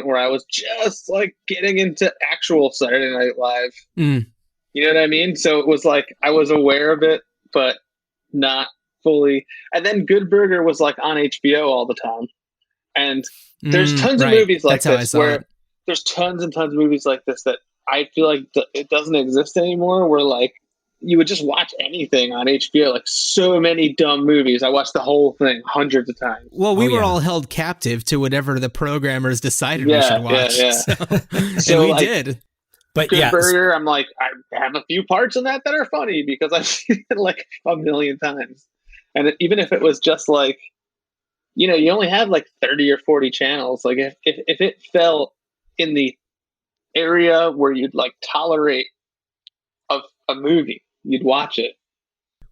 where I was just like getting into actual Saturday Night Live. Mm. You know what I mean? So it was like I was aware of it, but not fully. And then Good Burger was like on HBO all the time. And there's tons of movies like this where there's tons and tons of movies like this that I feel like it doesn't exist anymore, where like you would just watch anything on HBO, like so many dumb movies. I watched the whole thing hundreds of times. Well, we were all held captive to whatever the programmers decided we should watch. Yeah. So we like, did. But Good Burger, I'm like, I have a few parts in that are funny because I've seen it like a million times. And even if it was just like, you know, you only have like 30 or 40 channels. Like if it fell in the area where you'd like tolerate a movie, you'd watch it.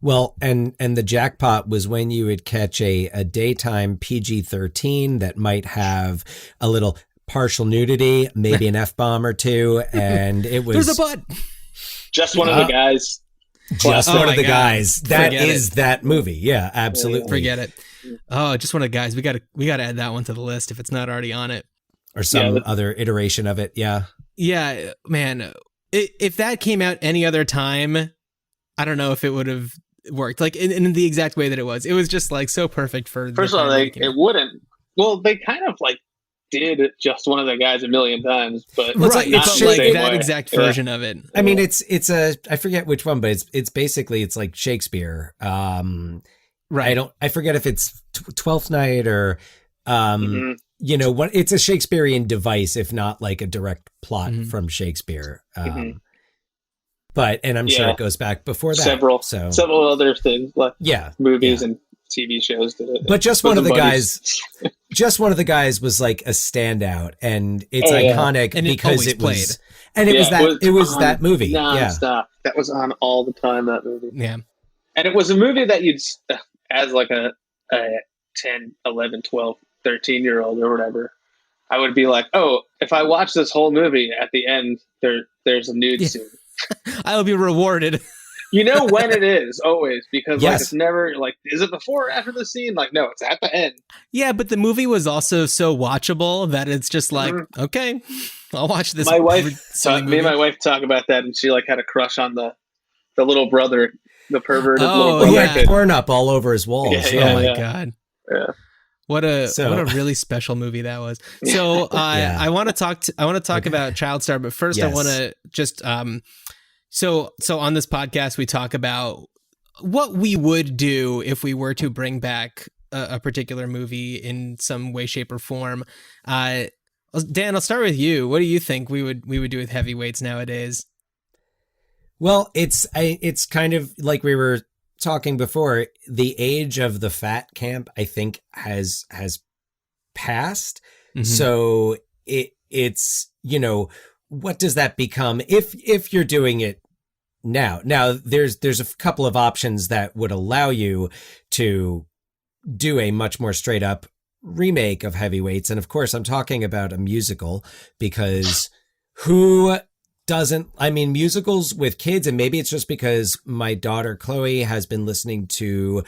Well, and the jackpot was when you would catch a daytime PG-13 that might have a little partial nudity, maybe an F-bomb or two, and it was... There's a butt! Just one of the guys. Just one of the guys. That is that movie. Yeah, absolutely. Forget it. Oh, just one of the guys. We gotta add that one to the list if it's not already on it. Or some other iteration of it, yeah. Yeah, man. If that came out any other time, I don't know if it would have worked. Like in the exact way that it was. It was just like so perfect for... First of all, it wouldn't. Well, they kind of like did Just One of the Guys a million times, but it's like that way. exact version of it. I mean, it's I forget which one, but it's basically it's like Shakespeare. Right. I forget if it's Twelfth Night or you know what? It's a Shakespearean device, if not like a direct plot from Shakespeare. But I'm sure it goes back before that. Several other things, like movies and TV shows did it. But just one of the guys was like a standout, and it's iconic and because it played. was, and it was that movie. Non-stop. That was on all the time, that movie. Yeah. And it was a movie that you'd, as like a 10, 11, 12, 13-year-old or whatever, I would be like, oh, if I watch this whole movie, at the end, there's a nude scene. I'll be rewarded. You know when it is, always, because like it's never like, is it before or after the scene? Like, no, it's at the end. Yeah, but the movie was also so watchable that it's just like, okay, I'll watch this. Me and my wife talk about that, and she like had a crush on the little brother, the perverted little brother. He had porn up all over his walls. Oh my god. Yeah. What a really special movie that was. So I want to talk about Child Star, but first I want to just so on this podcast we talk about what we would do if we were to bring back a particular movie in some way, shape, or form. Dan, I'll start with you. What do you think we would do with Heavyweights nowadays? Well, it's kind of like we were talking before. The age of the fat camp, I think, has passed. Mm-hmm. So it's what does that become if you're doing it now? Now there's a couple of options that would allow you to do a much more straight up remake of Heavyweights, and of course I'm talking about a musical, because who doesn't? I mean, musicals with kids, and maybe it's just because my daughter Chloe has been listening to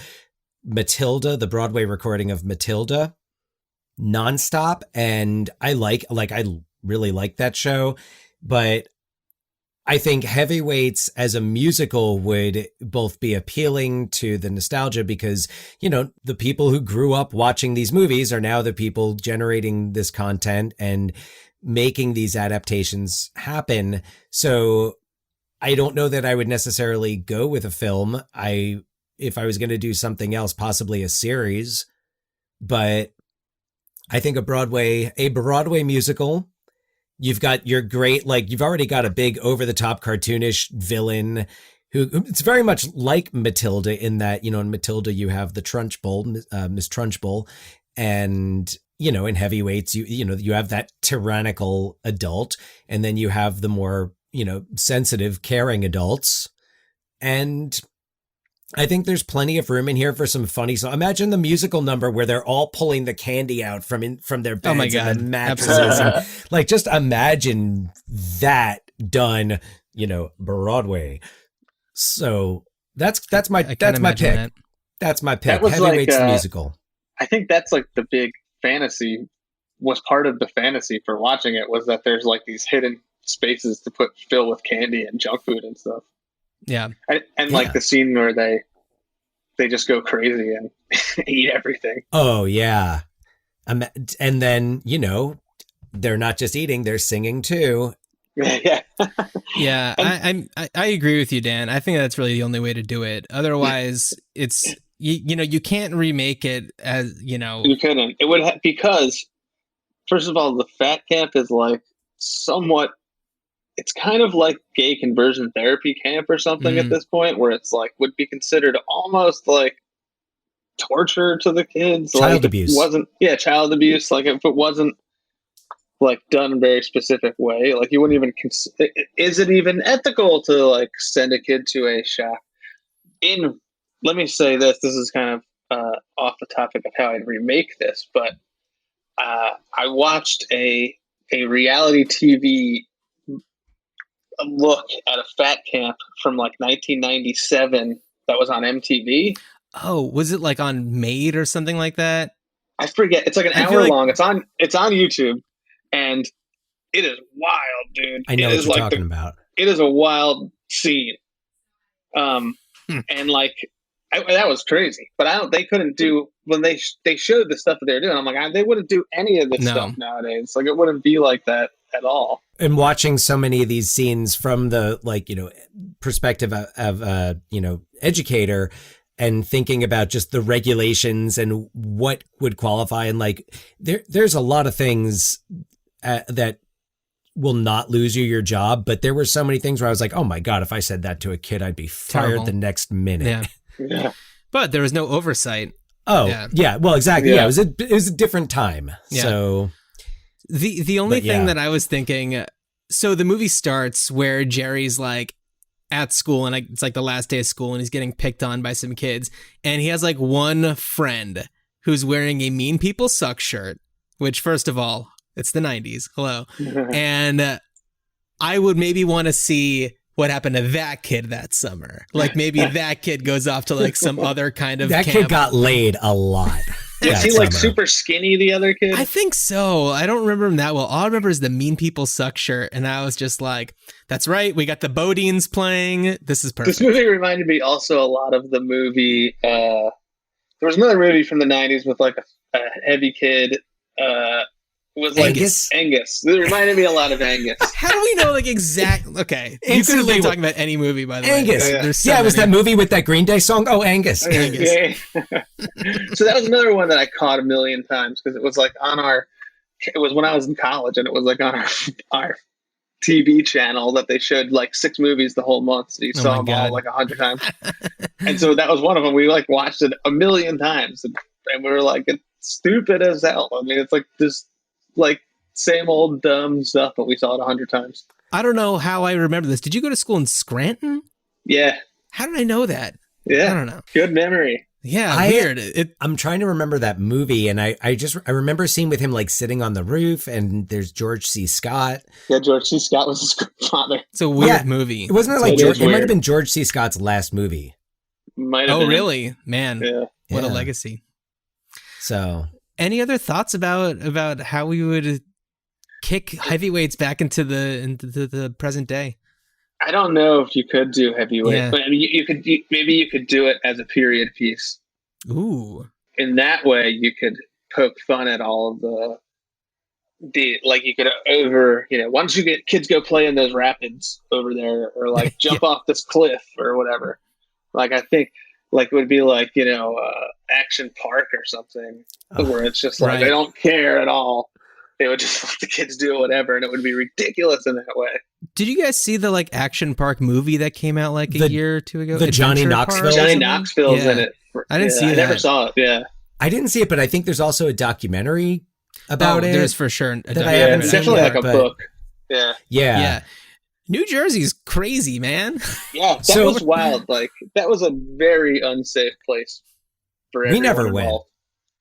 Matilda, the Broadway recording of Matilda, nonstop, and I really like that show, but I think Heavyweights as a musical would both be appealing to the nostalgia because, the people who grew up watching these movies are now the people generating this content and making these adaptations happen. So I don't know that I would necessarily go with a film. If I was going to do something else, possibly a series, but I think a Broadway musical. You've got your great, you've already got a big over-the-top cartoonish villain who it's very much like Matilda in that, in Matilda you have the Trunchbull, Miss Trunchbull, and, in Heavyweights, you have that tyrannical adult, and then you have the more, sensitive, caring adults. And I think there's plenty of room in here for some funny songs. Imagine the musical number where they're all pulling the candy out from their beds. Oh my God. And the mattresses. And, just imagine that done, Broadway. So that's my pick. That. That's my pick. Heavyweights musical. I think that's the big fantasy, was part of the fantasy for watching it, was that there's these hidden spaces to fill with candy and junk food and stuff. Yeah. And the scene where they just go crazy and eat everything. Oh, yeah. And then, they're not just eating, they're singing too. Yeah. Yeah. I agree with you, Dan. I think that's really the only way to do it. Otherwise, it's, you can't remake it as, You couldn't. It would because, first of all, the fat camp is somewhat, it's kind of like gay conversion therapy camp or something at this point, where it's would be considered almost torture to the kids. Child abuse. Child abuse. If it wasn't done in a very specific way, you wouldn't even is it even ethical to send a kid to a shack? Let me say this is kind of off the topic of how I'd remake this, but I watched a reality TV look at a fat camp from 1997 that was on MTV. Oh, was it on Made or something like that? I forget. It's an hour long. It's on YouTube, and it is wild, dude. I know what you're talking about. It is a wild scene. And that was crazy. But they couldn't do, when they showed the stuff that they were doing, I'm like, they wouldn't do any of this stuff nowadays. It wouldn't be like that at all. And watching so many of these scenes from the perspective of educator, and thinking about just the regulations and what would qualify, and there's a lot of things that will not lose you your job, but there were so many things where I was like, oh my God, if I said that to a kid, I'd be fired the next minute. Yeah. But there was no oversight. Oh yeah. Well, exactly. Yeah. It was a different time. Yeah. So the only thing that I was thinking, so the movie starts where Jerry's at school, and it's the last day of school, and he's getting picked on by some kids, and he has one friend who's wearing a Mean People Suck shirt, which, first of all, it's the 90s. Hello. And I would maybe want to see what happened to that kid that summer. Maybe that kid goes off to some other kind of that camp. Kid got laid a lot. Is he super skinny, the other kid? I think so. I don't remember him that well. All I remember is the Mean People Suck shirt, and I was just that's right, we got the Bodines playing. This is perfect. This movie reminded me also a lot of the movie, there was another movie from the 90s with heavy kid. Was like Angus. It reminded me a lot of Angus. How do we know like exact? Okay, you could have been talking about any movie, by the way. Angus. Yeah, it was that movie with that Green Day song. Oh, Angus. Yeah. So that was another one that I caught a million times because it was like on our. It was when I was in college, and it was like on our TV channel that they showed like 6 movies the whole month. So you saw them all like 100 times. And so that was one of them. We like watched it a million times, and we were like, it's stupid as hell. I mean, it's like this. Like same old dumb stuff, but we saw it 100 times. I don't know how I remember this. Did you go to school in Scranton? Yeah. How did I know that? Yeah. I don't know. Good memory. Yeah, weird. I'm trying to remember that movie, and I remember seeing with him like sitting on the roof, and there's George C. Scott. Yeah, George C. Scott was his grandfather. It's a weird movie. It wasn't like it might have been George C. Scott's last movie. Might have oh, been. really? Man, what a Yeah. legacy. So, any other thoughts about how we would kick heavyweights back into the present day? I don't know if you could do heavyweight, Yeah. but I mean, maybe you could do it as a period piece. Ooh. In that way, you could poke fun at all of the like you could why don't you get kids go play in those rapids over there, or like jump off this cliff or whatever. Like I think like it would be like Action Park or something where it's just like they don't care at all. They would just let the kids do whatever, and it would be ridiculous in that way. Did you guys see the like Action Park movie that came out like a year or two ago? The Johnny Adventure Knoxville? Park? Johnny Knoxville's in it. I didn't see that. I never saw it. Yeah, I didn't see it, but I think there's also a documentary about it. There's for sure. That I haven't it's seen definitely yet, like a but- book. Yeah. Yeah. New Jersey's crazy, man. Yeah, that was wild. Like that was a very unsafe place for everyone We never went. involved.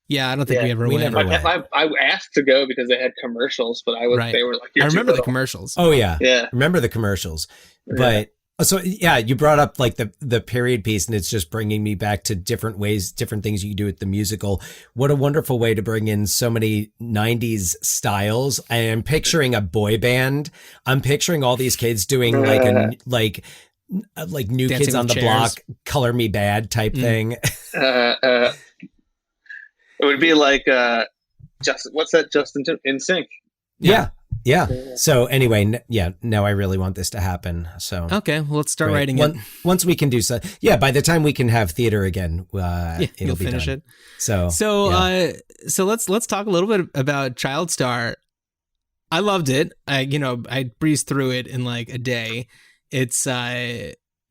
Yeah, I don't think we ever went. I asked to go because they had commercials, but they were like, I remember the little. commercials. Oh yeah. Yeah. Remember the commercials. But so yeah, you brought up like the period piece, and it's just bringing me back to different ways, different things you can do with the musical. What a wonderful way to bring in so many 90s styles. I am picturing a boy band. I'm picturing all these kids doing like New Dancing Kids on with the chairs. Block, Color Me Bad type thing. It would be like what's that? Justin In Sync. Yeah. So anyway, now I really want this to happen. So Okay, well, let's start Great. writing it. Once we can do so. Yeah, by the time we can have theater again, You'll it'll be finish done. it. So So let's talk a little bit about Child Star. I loved it. I breezed through it in like a day. It's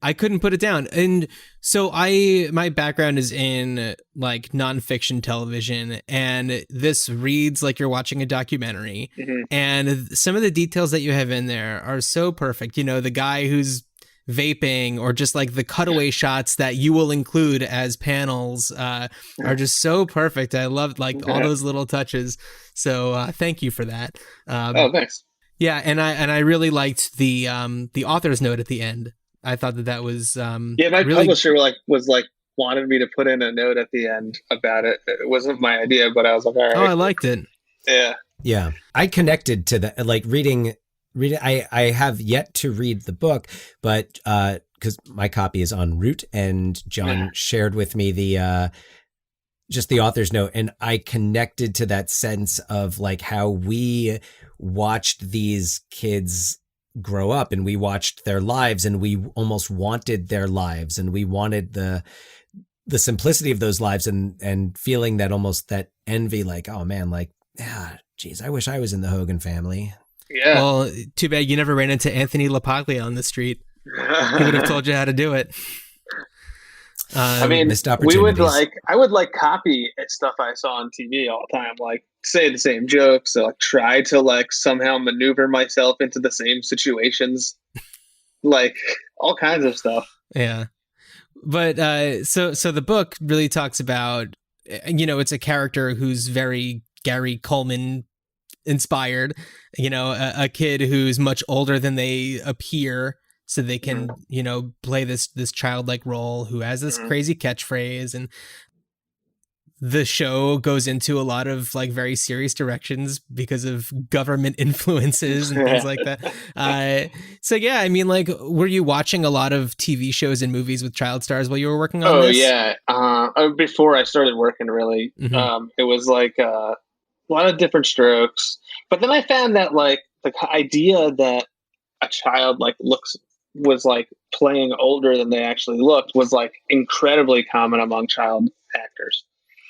I couldn't put it down. And so my background is in like nonfiction television, and this reads like you're watching a documentary. Mm-hmm. And some of the details that you have in there are so perfect. The guy who's vaping, or just like the cutaway shots that you will include as panels are just so perfect. I loved like all those little touches. So thank you for that. Thanks. Yeah, and I really liked the author's note at the end. I thought that was my really publisher was wanted me to put in a note at the end about it. It wasn't my idea, but I was like, all right. Oh, I liked it. Yeah. I connected to that, like reading. I have yet to read the book, but because my copy is en route, and John shared with me the just the author's note, and I connected to that sense of like how we watched these kids grow up, and we watched their lives, and we almost wanted their lives, and we wanted the simplicity of those lives, and feeling that almost that envy, like, oh man, like, geez, I wish I was in the Hogan family. Yeah. Well, too bad you never ran into Anthony LaPaglia on the street. He would have told you how to do it. I mean, missed opportunities. I would copy stuff I saw on TV all the time, like say the same jokes, or like try to like somehow maneuver myself into the same situations, like all kinds of stuff. Yeah. But so the book really talks about, it's a character who's very Gary Coleman inspired, a kid who's much older than they appear, so they can, play this childlike role, who has this crazy catchphrase. And the show goes into a lot of like very serious directions because of government influences and things like that. So yeah, I mean, like, were you watching a lot of TV shows and movies with child stars while you were working on this? Yeah. Before I started working, really, it was like a lot of different strokes. But then I found that like the idea that a child like was like playing older than they actually looked was like incredibly common among child actors.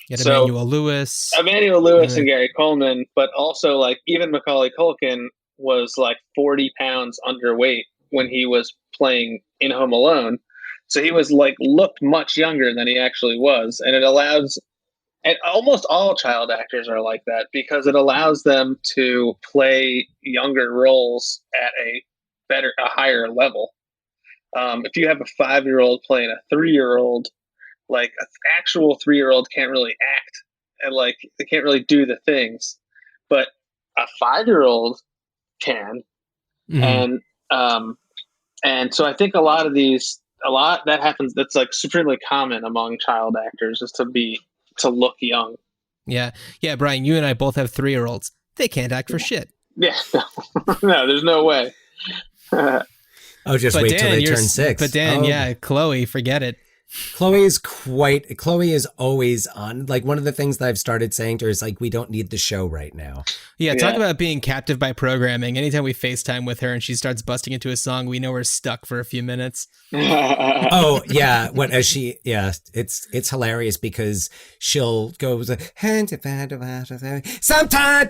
You had Emmanuel Lewis and Gary Coleman, but also like even Macaulay Culkin was like 40 pounds underweight when he was playing in Home Alone. So he was like looked much younger than he actually was. And it allows, and almost all child actors are like that because it allows them to play younger roles at a higher level. If you have a 5-year-old playing a 3-year-old, like an actual 3-year-old can't really act and like they can't really do the things, but a 5-year-old can. And so I think a lot that happens. That's like supremely common among child actors is to look young. Yeah. Brian, you and I both have 3-year-olds. They can't act for shit. Yeah. No, there's no way. Just wait till they turn 6. But Dan, Chloe, forget it. Chloe is always on. Like, one of the things that I've started saying to her is like, we don't need the show right now. Yeah, talk about being captive by programming. Anytime we FaceTime with her and she starts busting into a song, we know we're stuck for a few minutes. Oh yeah, it's hilarious because she'll go, sometimes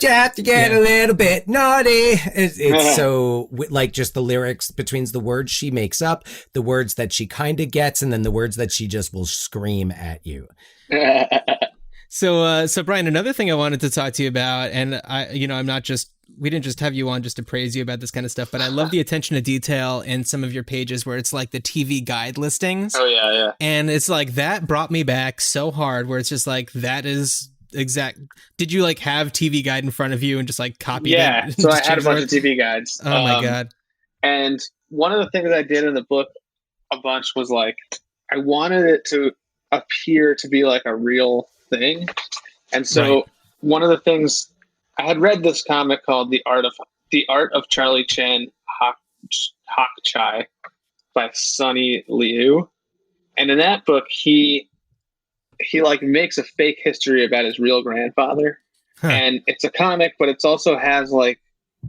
you have to get a little bit naughty. It's so like just the lyrics between the words she makes up, the words that she kind of gets, and then the words that she just will scream at you. So Brian, another thing I wanted to talk to you about, and we didn't just have you on just to praise you about this kind of stuff, but I love the attention to detail in some of your pages where it's like the TV guide listings. Oh yeah. And it's like, that brought me back so hard where it's just like, that is exact. Did you like have TV guide in front of you and just like copy that? Yeah, so I had a bunch of TV guides. Oh my God. And one of the things I did in the book a bunch was like, I wanted it to appear to be like a real thing. And so one of the things, I had read this comic called The Art of Charlie Chan Hak Chai by Sonny Liu. And in that book, he like makes a fake history about his real grandfather. And it's a comic, but it also has like,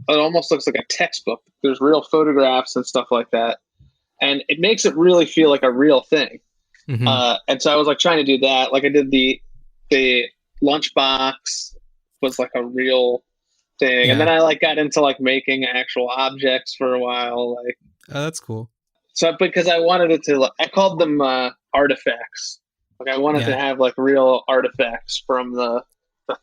it almost looks like a textbook. There's real photographs and stuff like that. And it makes it really feel like a real thing. And so I was like trying to do that. Like I did the lunchbox was like a real thing. And then I like got into like making actual objects for a while. Like, oh, that's cool. So because I wanted it to, I called them artifacts. Like I wanted to have like real artifacts from the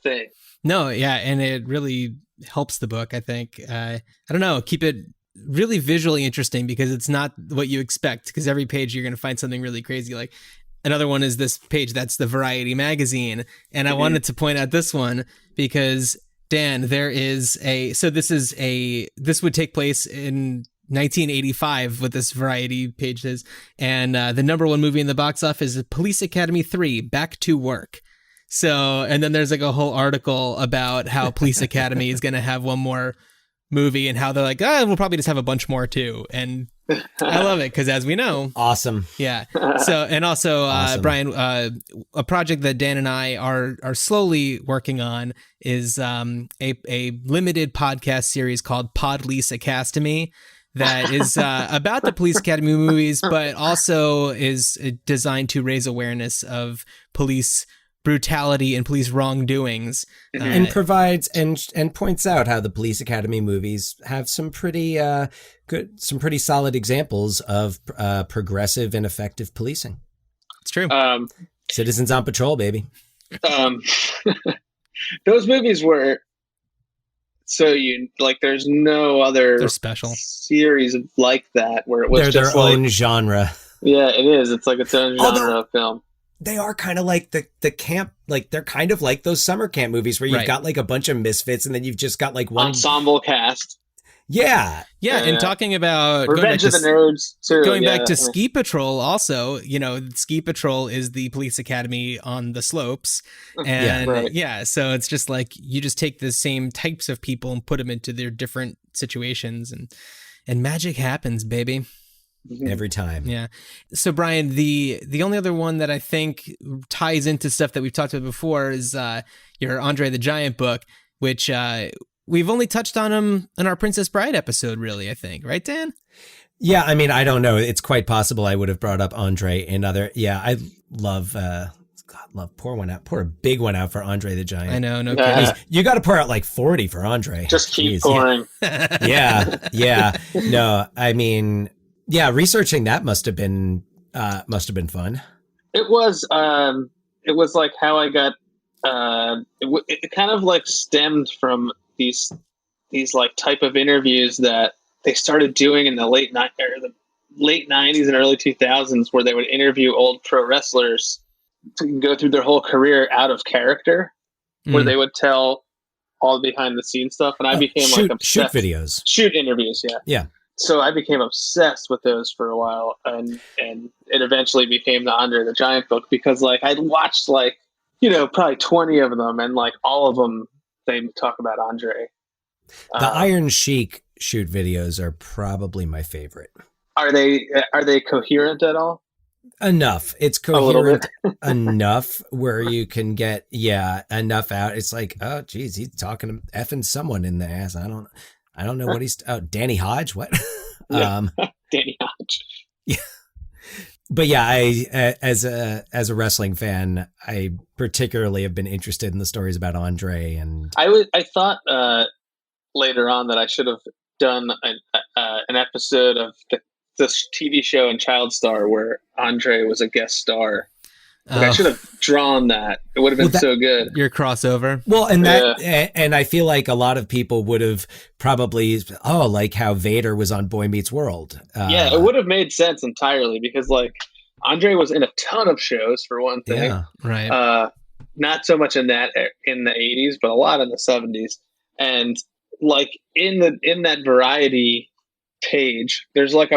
thing. No, yeah, and it really helps the book, I think. I don't know, keep it really visually interesting because it's not what you expect, because every page you're going to find something really crazy. Like another one is this page that's the Variety magazine, and I wanted to point out this one because Dan, this would take place in 1985 what this Variety page is, and the number one movie in the box office is Police Academy 3 Back to Work. So, and then there's like a whole article about how Police Academy is going to have one more movie and how they're like, we'll probably just have a bunch more too. And I love it because, as we know, awesome. Yeah. So, and also, awesome. Brian, a project that Dan and I are slowly working on is a limited podcast series called Podlease Academy that is about the Police Academy movies, but also is designed to raise awareness of police brutality and police wrongdoings, and provides and points out how the Police Academy movies have some pretty solid examples of progressive and effective policing. It's true. Citizens on Patrol, baby. Those movies were there's no other special series like that where it was they're just their own genre. Yeah, it is. It's like its own genre of film. They are kind of like the camp, like they're kind of like those summer camp movies where you've got like a bunch of misfits and then you've just got like one ensemble cast. Yeah. Yeah, and talking about Revenge of the Nerds too. Going back to Ski Patrol, also, Ski Patrol is the police academy on the slopes, and so it's just like you just take the same types of people and put them into their different situations, and magic happens, baby. Every time. Yeah. So Brian, the only other one that I think ties into stuff that we've talked about before is your Andre the Giant book, which we've only touched on him in our Princess Bride episode, really, I think. Right, Dan? Yeah, I mean, I don't know. It's quite possible I would have brought up Andre in other... Yeah, I love... pour a big one out for Andre the Giant. I know, no kidding. You got to pour out like 40 for Andre. Just keep pouring. Yeah. No, I mean... Yeah, researching that must have been fun. It was like how I got. It kind of like stemmed from these like type of interviews that they started doing in the late 90s and early 2000s, where they would interview old pro wrestlers to go through their whole career out of character, where they would tell all the behind the scenes stuff, and I became like obsessed. Shoot interviews, yeah. So I became obsessed with those for a while, and it eventually became the Andre the Giant book, because like I'd watched like, probably 20 of them, and like all of them, they talk about Andre. The Iron Sheik shoot videos are probably my favorite. Are they coherent at all? Enough. It's coherent enough where you can get enough out. It's like, oh geez, he's talking to effing someone in the ass. I don't know what he's... Oh, Danny Hodge? What? Danny Hodge. Yeah. But yeah, I as a wrestling fan, I particularly have been interested in the stories about Andre. And I thought later on that I should have done an episode of this TV show in Child Star where Andre was a guest star. I should have drawn that. It would have been so good. Your crossover. Well, and I feel like a lot of people would have probably, like how Vader was on Boy Meets World. Yeah, it would have made sense entirely, because like Andre was in a ton of shows for one thing. Yeah, right. Not so much in the 80s, but a lot in the 70s. And like in that variety page, there's like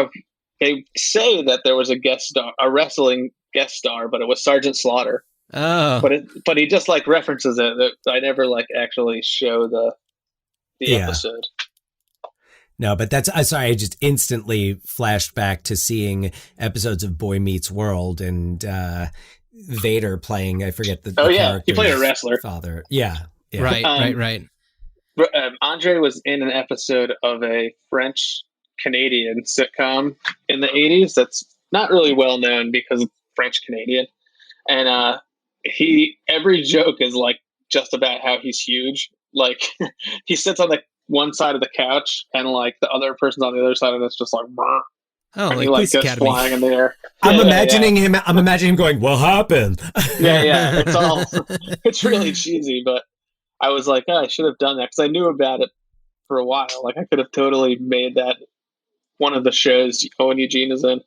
they say that there was a guest star, a wrestling guest star, but it was Sergeant Slaughter. Oh, but he just like references it. I never like actually show the episode. No, but I just instantly flashed back to seeing episodes of Boy Meets World and Vader playing, I forget the character's he played a wrestler. Father. Yeah. Right. Andre was in an episode of a French Canadian sitcom in the 80s that's not really well known because French Canadian, and every joke is like just about how he's huge. Like he sits on the one side of the couch, and like the other person's on the other side, and it's just like, and he like goes flying in the air. I'm imagining him going, "What happened?" Yeah. It's really cheesy, but I was like, I should have done that because I knew about it for a while. Like I could have totally made that one of the shows Owen Eugene is in.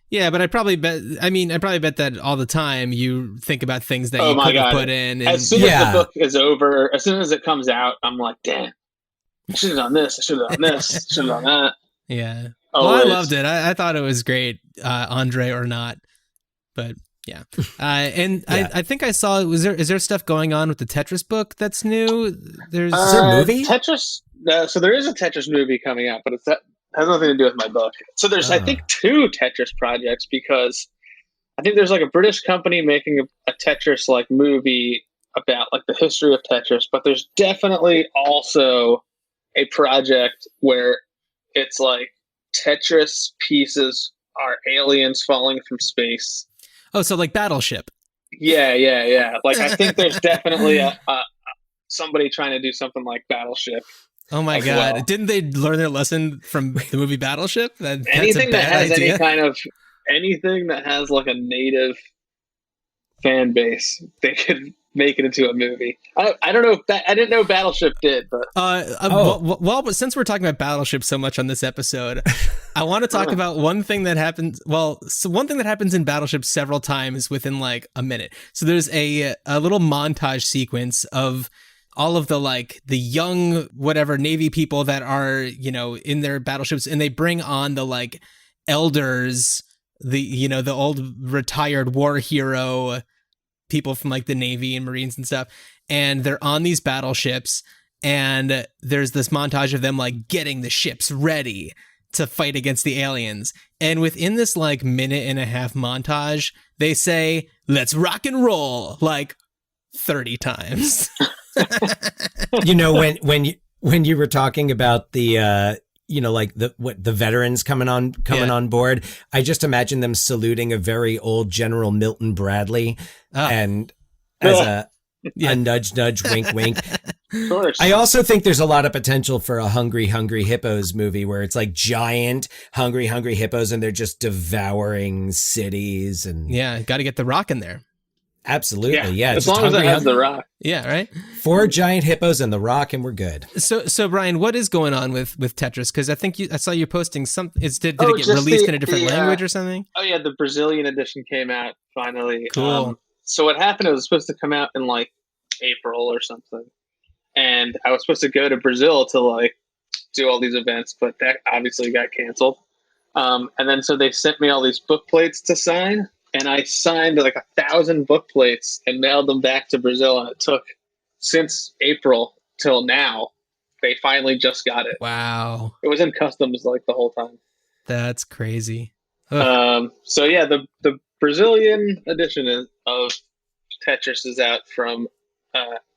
Yeah, but I probably bet that all the time you think about things that you could have put in. And, as soon as the book is over, as soon as it comes out, I'm like, damn, I should have done this. I should have done this. I should have done that. Yeah. Well, I loved it. I thought it was great, Andre or not. But yeah. I think I saw, is there stuff going on with the Tetris book that's new? Is there a movie? Tetris. So there is a Tetris movie coming out, but has nothing to do with my book. So there's, I think, 2 Tetris projects, because I think there's like a British company making a Tetris like movie about like the history of Tetris, but there's definitely also a project where it's like Tetris pieces are aliens falling from space. Oh, so like Battleship. Yeah. Like I think there's definitely somebody trying to do something like Battleship. Oh my God! Well. Didn't they learn their lesson from the movie Battleship? Anything that has idea. Anything that has like a native fan base, they could make it into a movie. I don't know if I didn't know Battleship did, but well, since we're talking about Battleship so much on this episode, I want to talk about one thing that happens. Well, so one thing that happens in Battleship several times within like a minute. So there's a little montage sequence of all of the like the young whatever Navy people that are, you know, in their battleships, and they bring on the like elders, the old retired war hero people from like the Navy and Marines and stuff, and they're on these battleships, and there's this montage of them like getting the ships ready to fight against the aliens. And within this like minute and a half montage, they say, "Let's rock and roll," like 30 times. You know, when you were talking about the like the veterans coming on board, I just imagine them saluting a very old General Milton Bradley, and as a nudge, wink, wink. Of course. I also think there's a lot of potential for a Hungry Hippos movie where it's like giant hungry hippos and they're just devouring cities. And got to get The Rock in there. Absolutely, yeah. As long as it has The Rock. Yeah, right? 4 giant hippos and The Rock, and we're good. So Brian, what is going on with Tetris? Because I saw you posting something. Did it get released in a different language or something? Oh yeah, the Brazilian edition came out finally. Cool. So what happened? It was supposed to come out in like April or something, and I was supposed to go to Brazil to like do all these events, but that obviously got canceled. And then so they sent me all these book plates to sign. And I signed like 1,000 book plates and mailed them back to Brazil. And it took since April till now. They finally just got it. Wow. It was in customs like the whole time. That's crazy. So yeah, the Brazilian edition of Tetris is out from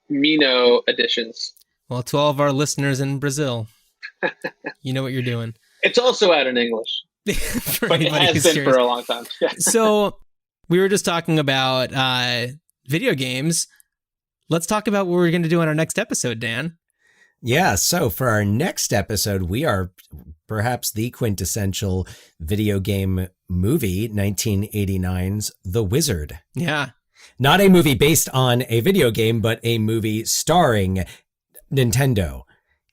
Mino Editions. Well, to all of our listeners in Brazil, you know what you're doing. It's also out in English. But it has been for a long time. So we were just talking about video games. Let's talk about what we're going to do on our next episode, Dan. Yeah, so for our next episode, we are perhaps the quintessential video game movie, 1989's The Wizard. Yeah. Not a movie based on a video game, but a movie starring Nintendo.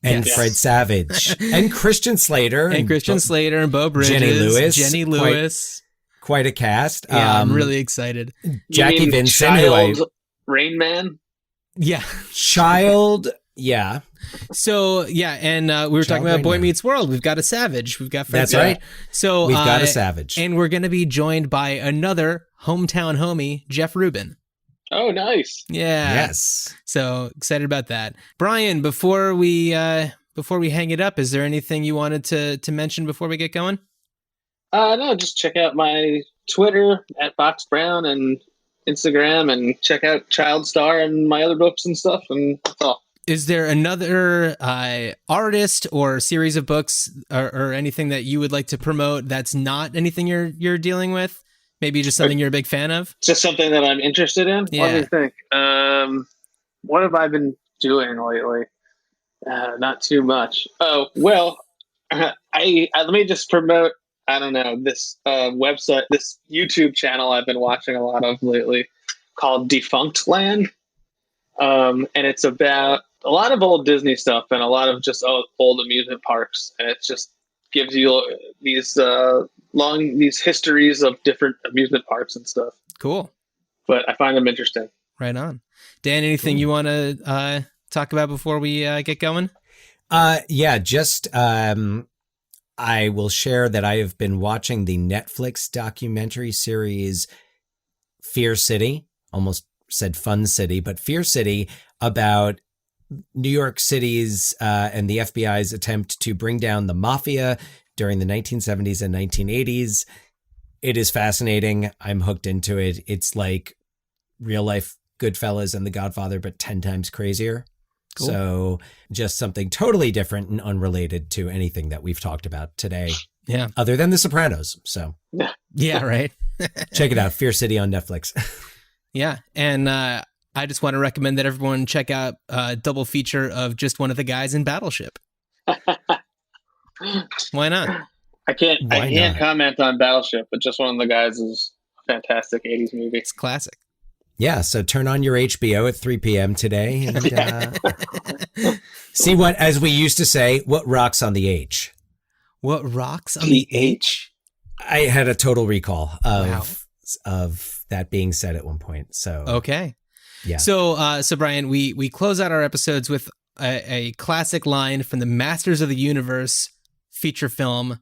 And Fred Savage and Christian Slater and Bo Bridges, Jenny Lewis, quite a cast. Yeah, I'm really excited. Jackie Vincent, Rain Man, Child, yeah. So and we were talking about Boy Meets World. We've got a Savage. We've got Fred. That's right. So we've got a Savage, and we're going to be joined by another hometown homie, Jeff Rubin. Oh, nice. Yeah. Yes. So excited about that. Brian, before we hang it up, is there anything you wanted to mention before we get going? No, just check out my Twitter at Box Brown and Instagram, and check out Child Star and my other books and stuff, and that's all. Is there another artist or series of books or anything that you would like to promote that's not anything you're dealing with? Maybe just something you're a big fan of? Just something that I'm interested in? Yeah. Let me think. What have I been doing lately? Not too much. Oh, well, let me just promote, I don't know, this website, this YouTube channel I've been watching a lot of lately called Defunct Land. And it's about a lot of old Disney stuff and a lot of just old amusement parks. And it just gives you these histories of different amusement parks and stuff. Cool. But I find them interesting. Right on. Dan, anything you want to talk about before we get going? Just I will share that I have been watching the Netflix documentary series Fear City, almost said Fun City, but Fear City, about New York City's and the FBI's attempt to bring down the mafia during the 1970s and 1980s. It is fascinating. I'm hooked into it. It's like real life Goodfellas and The Godfather, but 10 times crazier. Cool. So just something totally different and unrelated to anything that we've talked about today. Yeah. Other than The Sopranos. So yeah, right. Check it out. Fear City on Netflix. Yeah. And I just want to recommend that everyone check out a double feature of just one of the guys in Battleship. Why not? I can't comment on Battleship, but just one of the guys is a fantastic 80s movie. It's classic. Yeah, so turn on your HBO at 3 p.m. today and see what, as we used to say, what rocks on the H. What rocks on the H? I had a total recall of that being said at one point. So okay. Yeah. So Brian, we close out our episodes with a classic line from the Masters of the Universe feature film,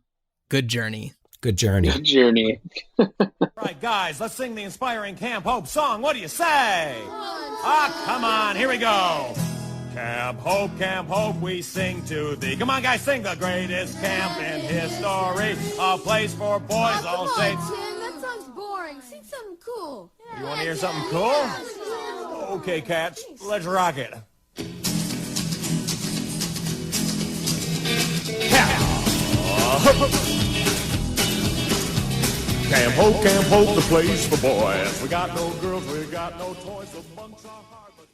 Good Journey. Good journey. Good journey. All right, guys, let's sing the inspiring Camp Hope song. What do you say? Come on, here we go. Camp Hope, we sing to thee. Come on, guys, sing the greatest camp in history. A place for boys all safe. Tim, that song's boring. Sing something cool. You want to hear something cool? Okay, cats, let's rock it. Camp Hope, the place for boys. We got no girls, we got no toys, a bunch of hard, but